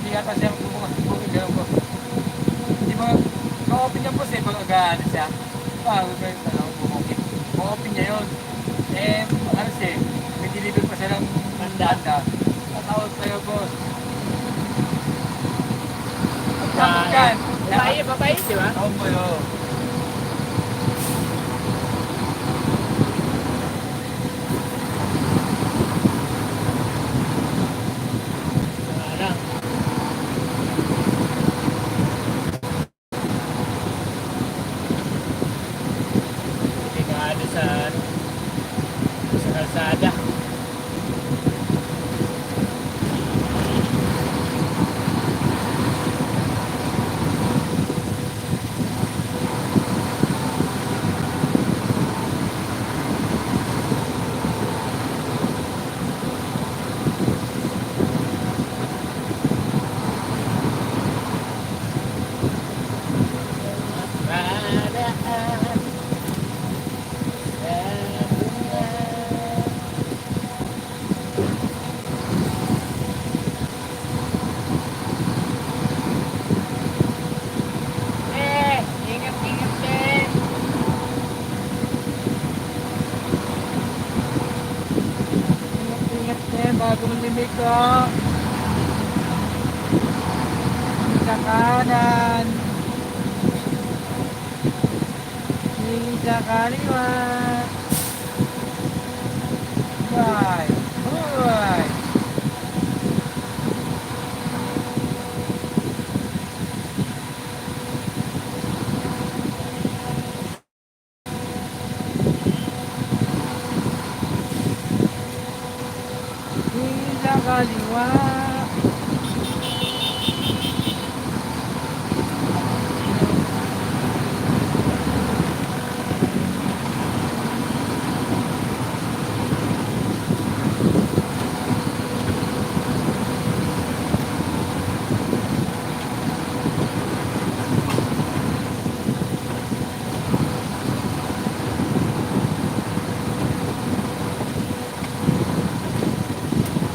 nga kasi ang bumukit ganun ko. Hindi mo, ka-open niya po siya pag agaano siya. Bago ba yung bumukit. Ma-open niya yun. Eh, ano siya, may deliver pa siya ng banda. Tatawag sa'yo, boss. Tapos yan. Babae, di ba? Taon mo yun. Ano? Hindi ka ano sa kalsada. Padaan sa bunga. Ingat din. Ingat din, bago malimig ko. Sa kanan. Sa kaliwa. Bye. Bye. Sa kaliwa.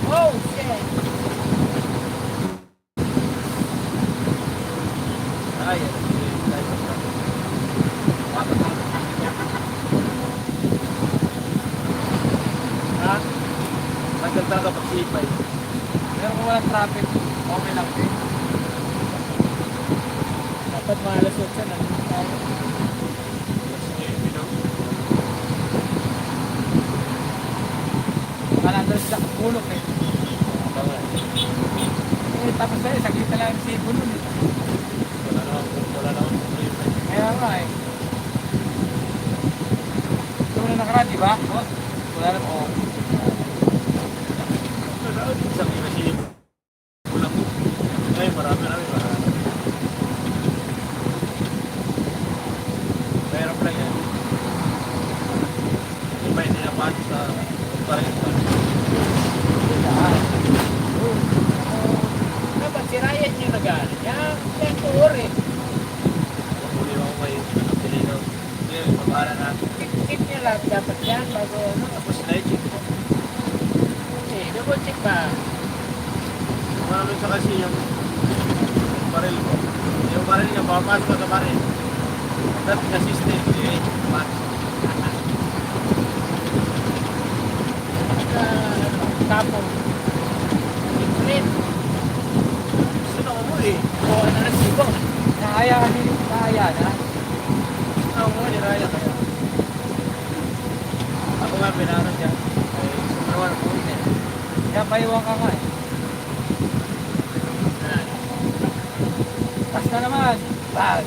Oh, shit! Ay, Ha? tagal talaga pagsipay. Pero kung walang traffic, okay lang din. Dapat mga alas 8 na. Nandun sa kulok eh. Eh, tapos na eh, saglit na lang yung sibo nun eh. Wala na akong problema. Kaya nga eh. Ito na nakaraan, di ba? Boss? Wala na po. Isang inasip. Kulang ko. Ay, marami. Mayroon lang yan. Iba hindi na pa sa parang Dapat si Ryan yung nag-ano. Yan tour eh. huli ako may pilinaw. Hindi, mabara na. Keep niya lang dapat yan bago ano. Tapos na-check ko. Eh, double check pa. Marami sa kasi yung baril ko. Yung baril niya, papasok ka sa baril. That assistant, eh, pasok. Tapos, i-print. Sino ko mo eh? O ano na sibo. Nakaya kasi, nakaya na. Sino ko mo, niraya kaya. Ako nga, pinano siya. Ay, sumawan ko eh. Kaya paiwan ka nga eh. Tas na naman. Bag.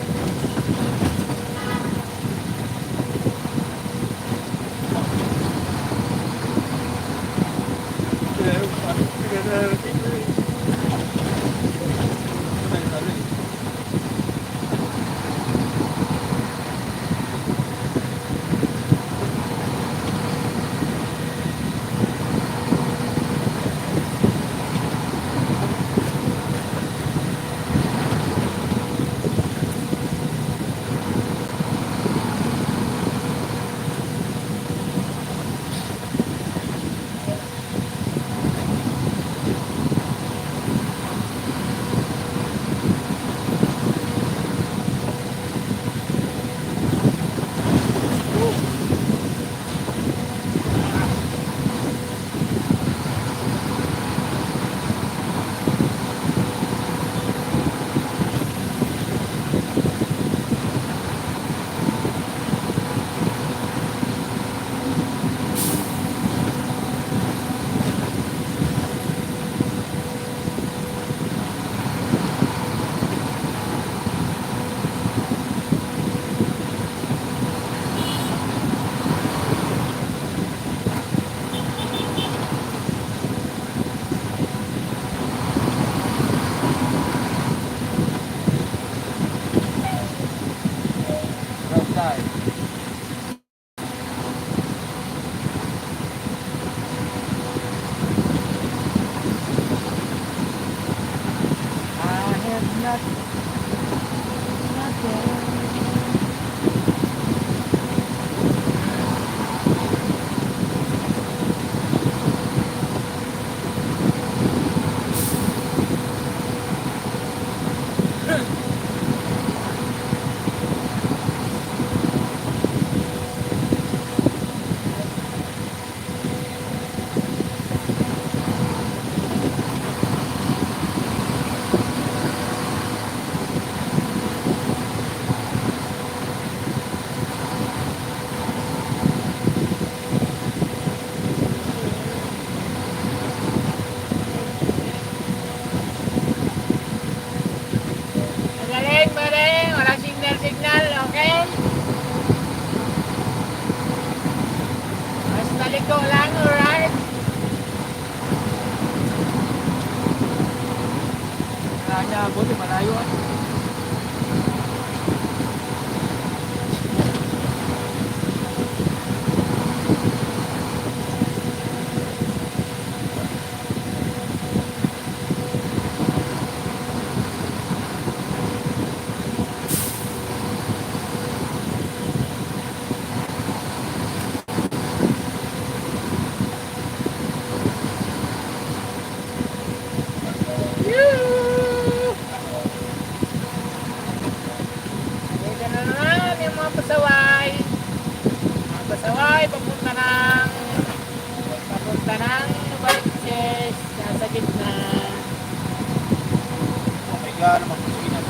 Layo ah. Dito na naman yung mga pasaway. Mga pasaway, papunta ng Novaliches, nasa gitna. May gano'n magpusinan.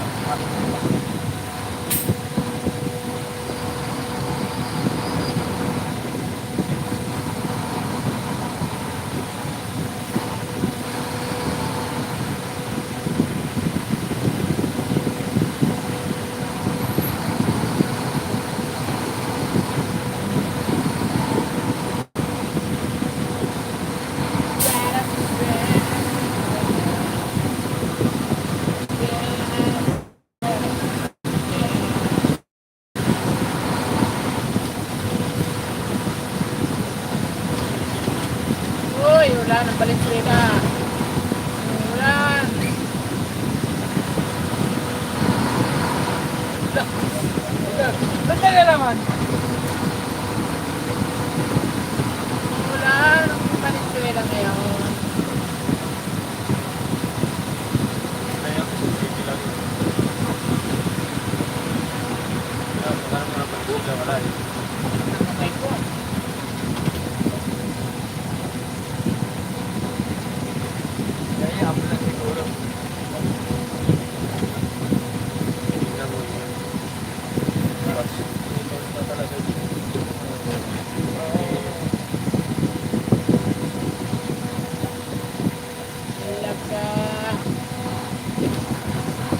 Uy, ulan ng Valenzuela. Ulan. Ba't na naman? Ulan ng Valenzuela ngayon. Kaya ko sa city lang yun. Kaya wala naman ang pagkusa, wala eh. Nakakay ko. Kaya ako lang siguro. Tingnan mo yun. Tapos, ito na talaga. Talaga.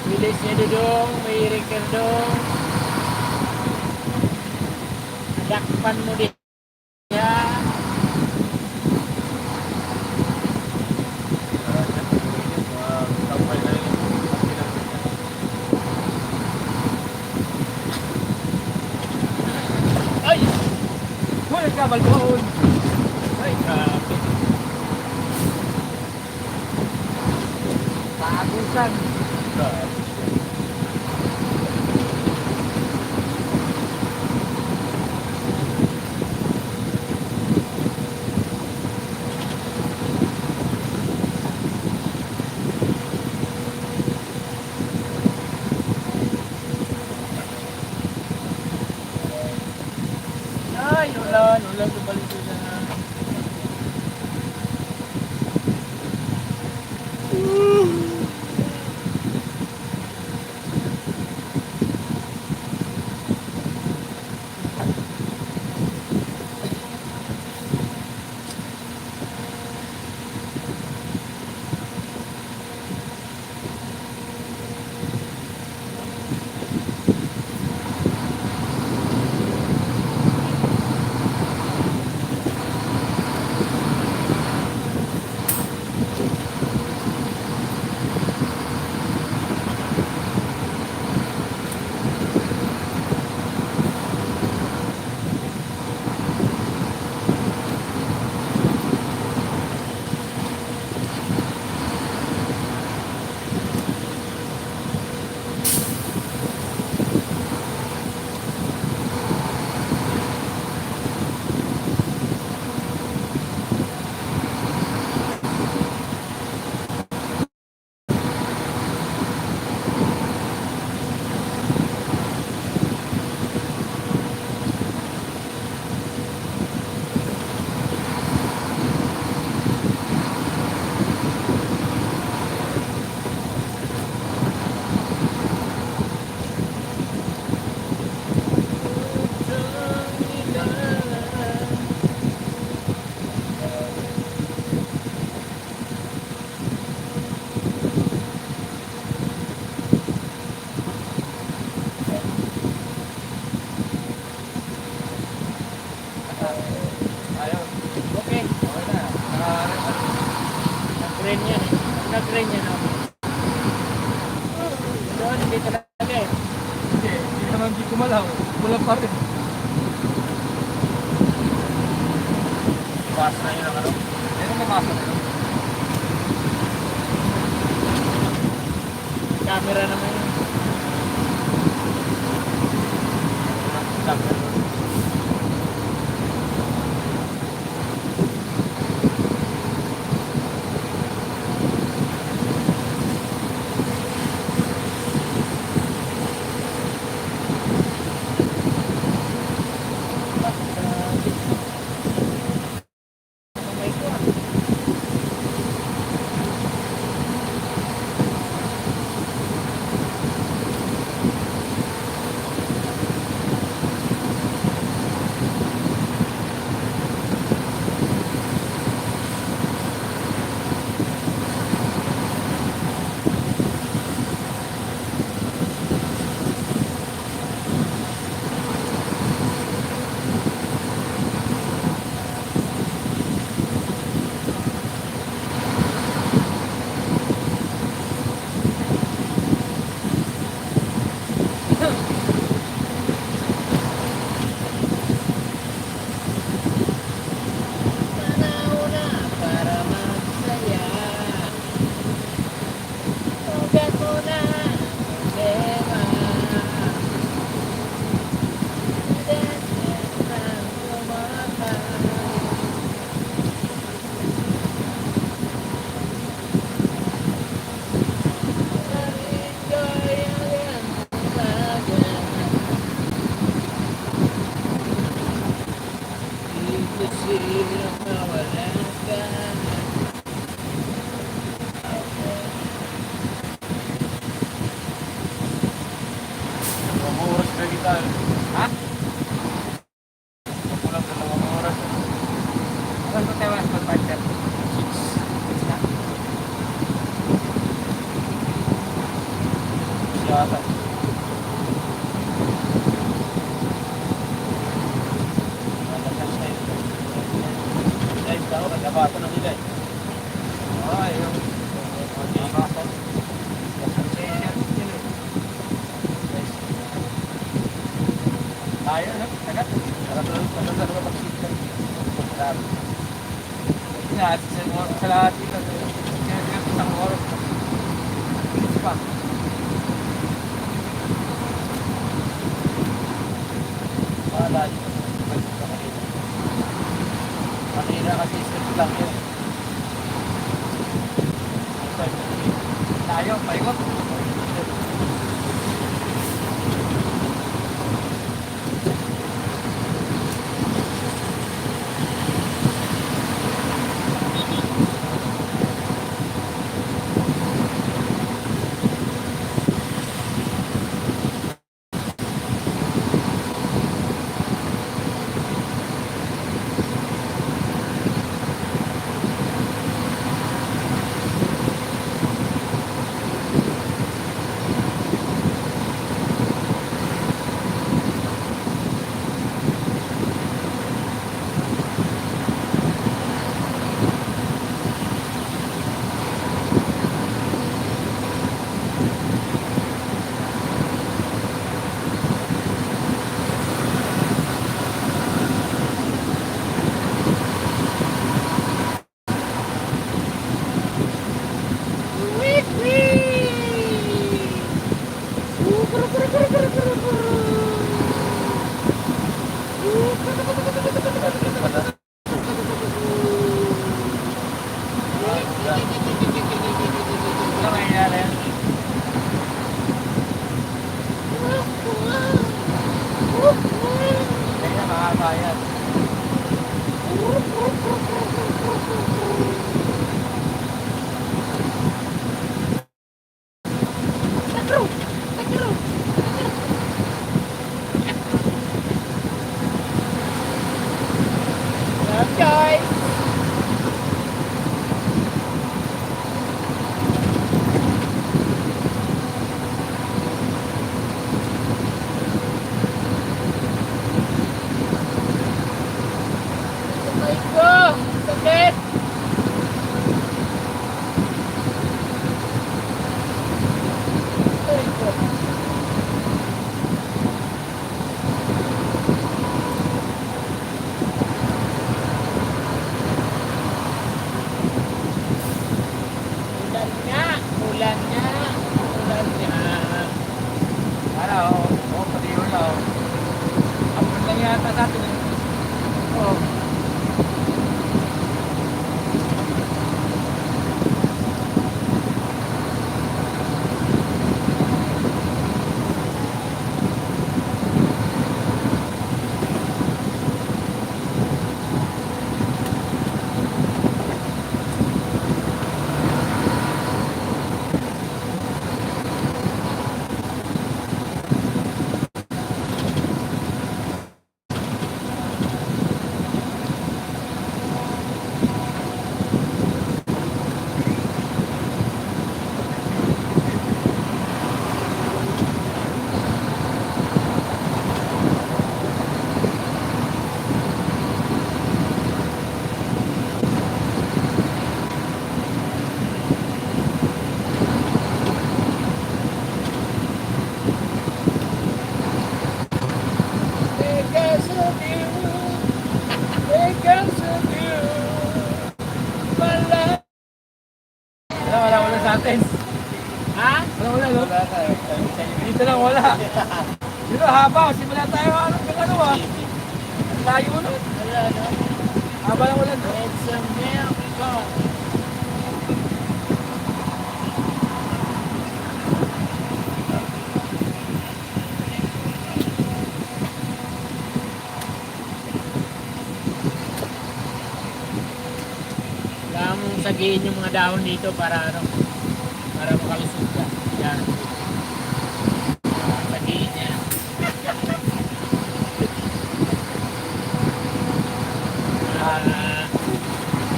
Bilis niya dudong, may Ricardo. Dakpan mo din. Ya. Ay! Hoy, nagkabalbaon. Ay, grabe. Paagusan. Ay, ulan sa Valenzuela na. Nag-rain yan eh. Nag-rain yan ako. hindi talaga eh. Hindi naman di kumalaw. Kulang pa rin. Iwas na yun ang ano. Meron mamasa na yun. Camera naman yun. Stop na yun. Kamay ko ah. Tanaw na para magsaya. Ugat mo na ang problema. Dance lang kumakain. Na-enjoy ang iyong umaga. Imposibleng mawala ka. Dalawang oras na kita. Ha? Kulang dalawang oras. Saan ko tayo mas mag-partner? Siya ata. Nalakas na yun. Guys, ako nagkabasa na nila eh. Ay, yung Nagkabasa. tayo, no? Tagat. Tagal na naman mag-sit. Grabe. Nga, sa lahat dito, sinasigat isang oras. Isa pa. Malayo. Kanina kasi strip lang yun. Tayo, paikot. natin. Ha? Wala, no? Wala na. Dito lang wala. Dito haba, simula tayo ano ah. Ang layo mo nun. Wala, no? Haba lang wala. No? It's a miracle. Kailangan mong sagihin yung mga dahon dito para ano, para makalusog ka. Yan. Sagihin niya.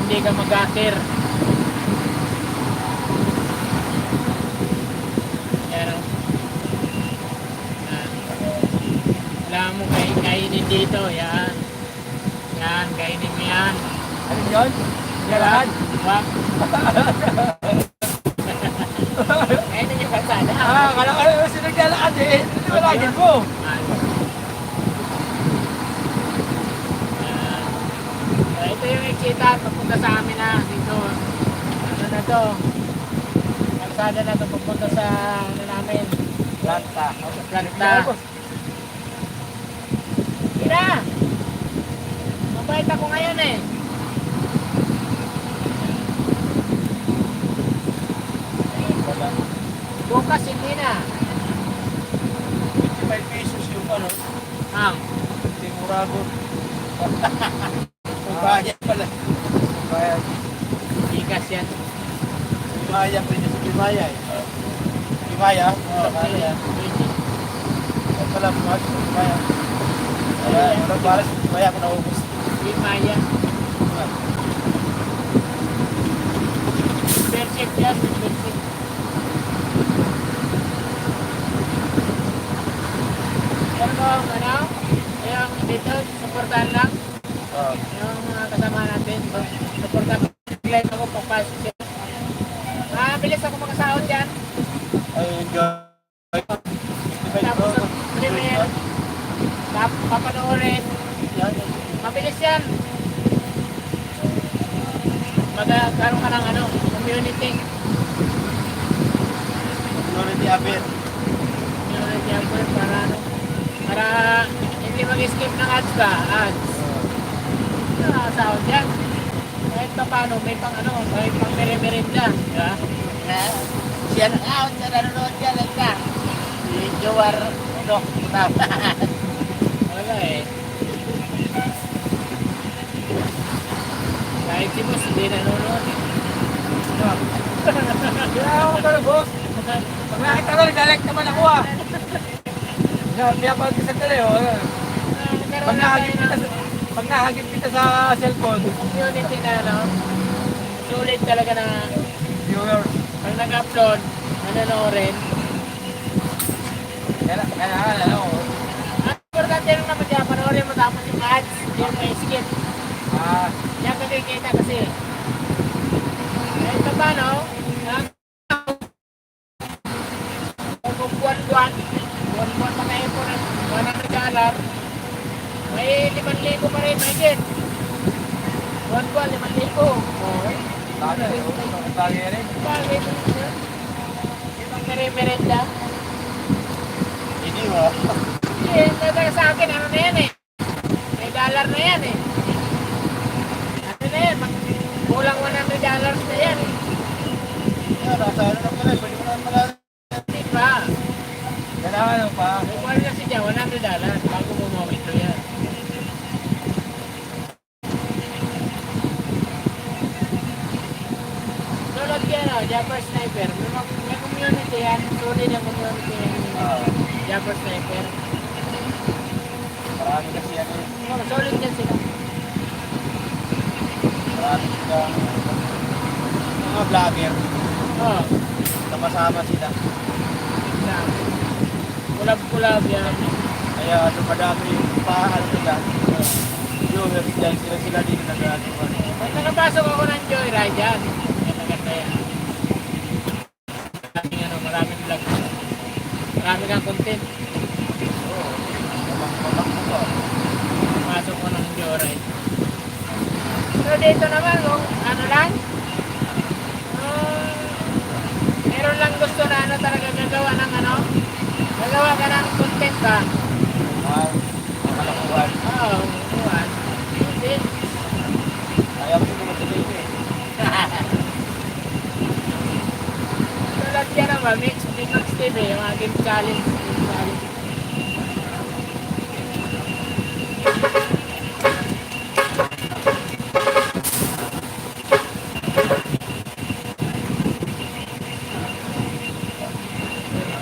Hindi ka mag-aker. Yan o. Kailangan mo kainin dito. Yan. Yan, kainin mo yan. Ano yun? Yan. Wag. Kainin yung kalsada. Kala ko yung sinaglalakad eh. Hindi mo lagin mo. Ito yung eksita papunta sa amin na dito. Ano na to? Kalsada na to papunta sa ano namin. Planta. Planta. Tira! Mabait ako ngayon eh. Bukas hindi na. 55 pesos yung ano. Ang. Timurado. Bayan pala. Bayan. Ikas yan. Bimaya pa rin sa Bimaya eh. Bimaya? Oo, Bimaya. Ay pala, Bimaya. Kaya, walang balas, Bimaya ako naubos. Maya. Perfect yan. Perfect. Pero kung ano, yung dito, supportahan lang. Oo. Yung mga kasama natin, supportahan lang ako papasok siya. Bilis ako makasahod yan. Ayun, guys. 55 Tapos bro. premier, papanoorin. Yan. Mabilis yan. Magkaroon ka ng ano, community. Community Abet. Community effort para ano, para hindi mag-skip ng ads ka. Ads. Nakasahod yan. Kahit pa paano, may pang ano, may pang mere-merenda. Diba? Siya na nga, siya nanonood yan lang ka. Si Jowar, ano, Wala eh. Kahit si boss, hindi nanonood eh. Kaya ako ka na, boss. Pag nakita ko, direct naman ako ah. Kaya pag isa ka rin, pag nahagip kita sa cellphone, Community na ano, sulit talaga na viewer. pag nag-upload, nanonoorin. Kaya ano, Ang importante lang naman dyan, panoorin mo tapos yung ads, hindi mo i-skip. Yan makikita kasi. Kahit pa paano, kung buwan-buwan pa kayo po ng $100, may 5,000 pa rin, may git. Buwan-buwan, 5,000. Oo. bagay rin. Bagay ito yun. Ibang mere-merenda. Hindi mo. Eh, talaga sa akin, ano na yan eh. May dollar na yan eh. Ano na yan, kulang $100 na yan eh. Yan, nasa ano na pala, pwede mo na pala. Hindi pa. Kailangan ano pa. Require kasi dyan, $100 bago mo mawito yan. Tulad yan o, Japper Sniper. May community yan. Sulit ang community yan. Japper Sniper. Marami kasi yan eh. Oh, solid yan sila. Marami silang mga vlogger. Oh, Sama-sama sila. yan. Kulab-kulab yan. Kaya dumadami yung paano nila. Viewers dahil sila dito nag-ano. Pag nakapasok ako ng Joyride yan. Yan maganda yan. Maraming ano, maraming vlog. Marami kang content. Mamak mo ba? Pasok ko ng Joyride. So dito naman, kung ano lang, gagawa ng ano? Gagawa ka ng content ba? Nakalakuan. Oo, buwan. Hindi. Ayaw ko naman sa TV eh. Tulad yan naman, Mix TV, yung mga game challenge. Game challenge.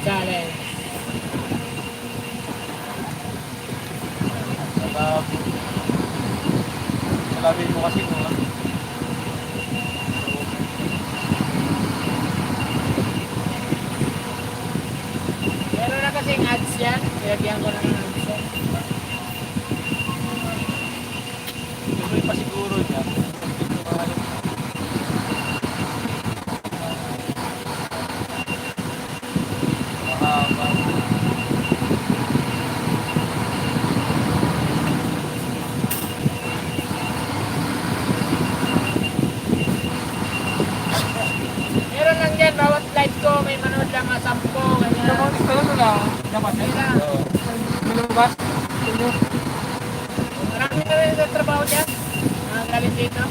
Challenge. Saka, salamin mo kasi no. Meron na kasing ads yan. Nilagyan ko na ng ads yan. Tuloy pa siguro niya. Mahaba. Meron lang yan, bawat live ko, may manood lang mga 10, ganyan. Namonis ka lang na. Dapat Ayun na. Oo. Minulabas. Marami na rin sa trabaho dyan. Mga galing dito.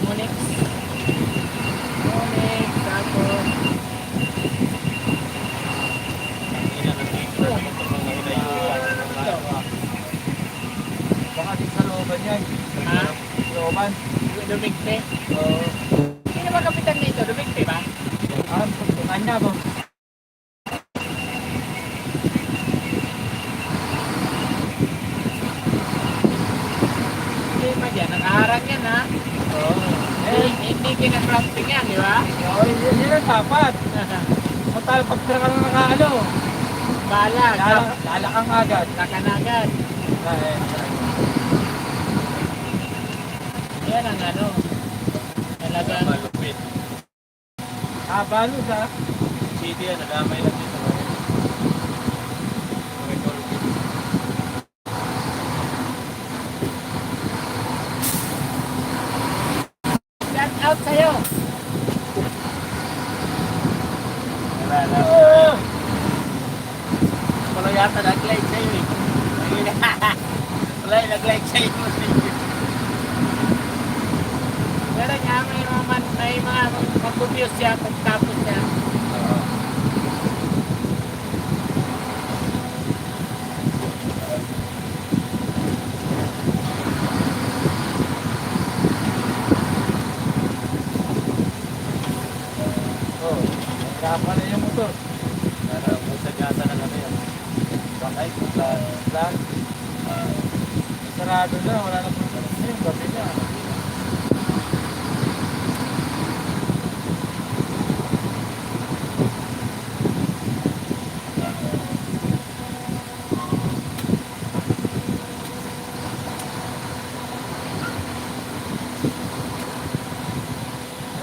Monix. Monix, tapos. Baka din sa looban yan. Ha? Looban. Dumigte. Oo. Sino ba kapitan dito? Dumigte ba? Kanya ba? Hindi pa dyan. Nakaharang yan ha. Oo. Hindi kinacrafting yan, di ba? Oo, yun lang dapat. Matal, pag ka lang nakaano, Balag. lalakang agad. Lakanagad. Eh, Yan ang ano. Talagang. Malupit. balot ha. City yan, nadamay lang dito. Shout out sa'yo. Wala yata nag-like sa'yo eh. Wala yung nag-like sa'yo. Pero niya, may mga mag-views siya pagtapos niya. Oh, hirapan na yung motor. Musagasa na kami yan. Bakay, Lahat. Sarado na, wala na problema. Yung gabi na.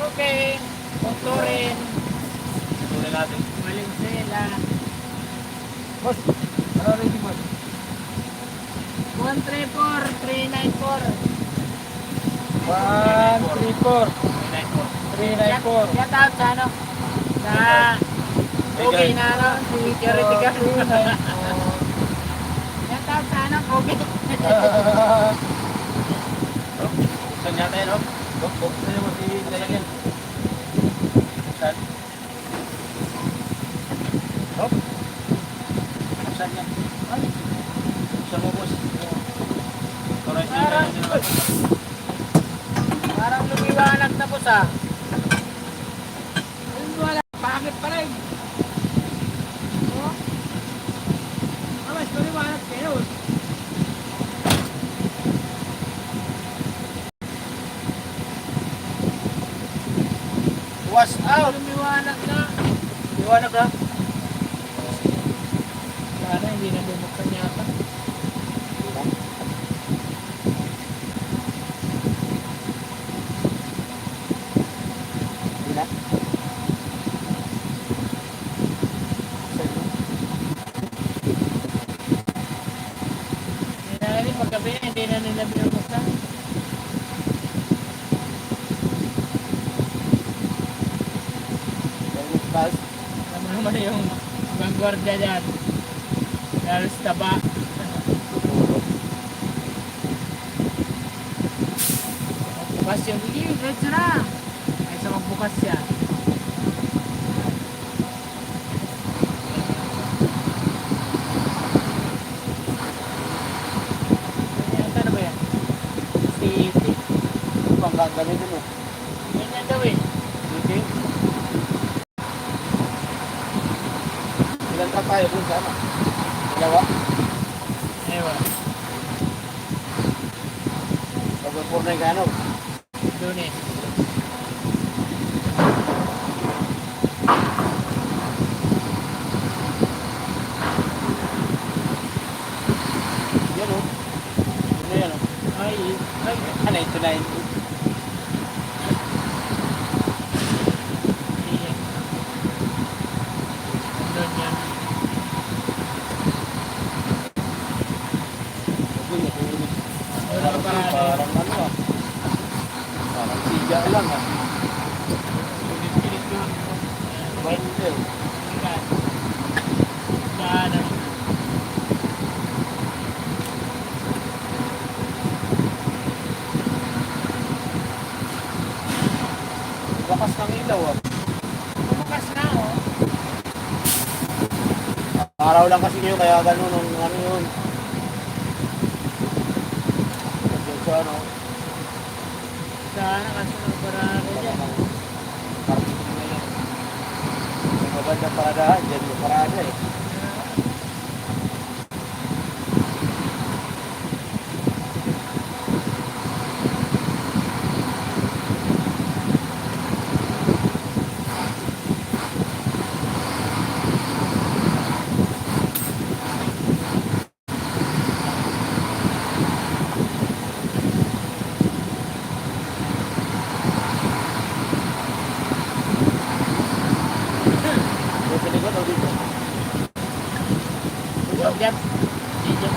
Okay. Motorin. tuloy natin. Valenzuela. Boss, ano rin yung boss? 134, 394. 134. 394. Shout out sa ano? Sa Pogi na ano? Security guard. Shout out sa ano? Pogi. Saan yata yan, oh? Sa'yo mo si Lalagyan. Saan? Hop. Saan yan? Ay. Saan mo, boss? Correct na Parang, yan. parang lumiwanag na po sa. Wala, pangit pa rin. Oh. Ah, mas lumiwanag kayo. Wash out! Lumiwanag na. Iwanag ka? Wala na, hindi na bumuksan yata. Hindi na. Hindi na rin, paggabi na, hindi na nila binubuksan. Dahil naman yung vanguardia dyan. Lalo sa taba. Magbukas yun. Sige, diretso na. Kaysa magbukas siya. Ano ba yan? 60. Ang gagamitin mo. Ganyan daw eh. Okay. Ilan ka tayo dun sana? Dalawa? Ewan. Pag-report na yung gano. Doon eh. Yan o. Ano yan o? Ay, ay. Ano ito na yun? Sige. Doon yan. Doon ang parada. Parang ano ah. Parang siga lang ah. Pilit-pilit doon. Ba't yun? Yan. Yan, ano. Lakas ng ilaw ah. Bukas na oh. Araw lang kasi kayo kaya ganun ang ano yun. So ano, Sana kasunod parada dyan. parking na yan. May magandang paradahan, dyan yung parada eh. Yung sa likod o dito? Huwag dyan. Hindi dyan.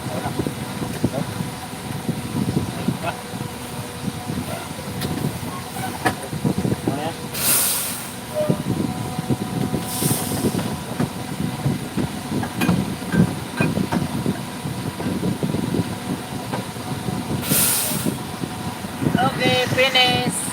Wala. Ano yan? Okay, finish.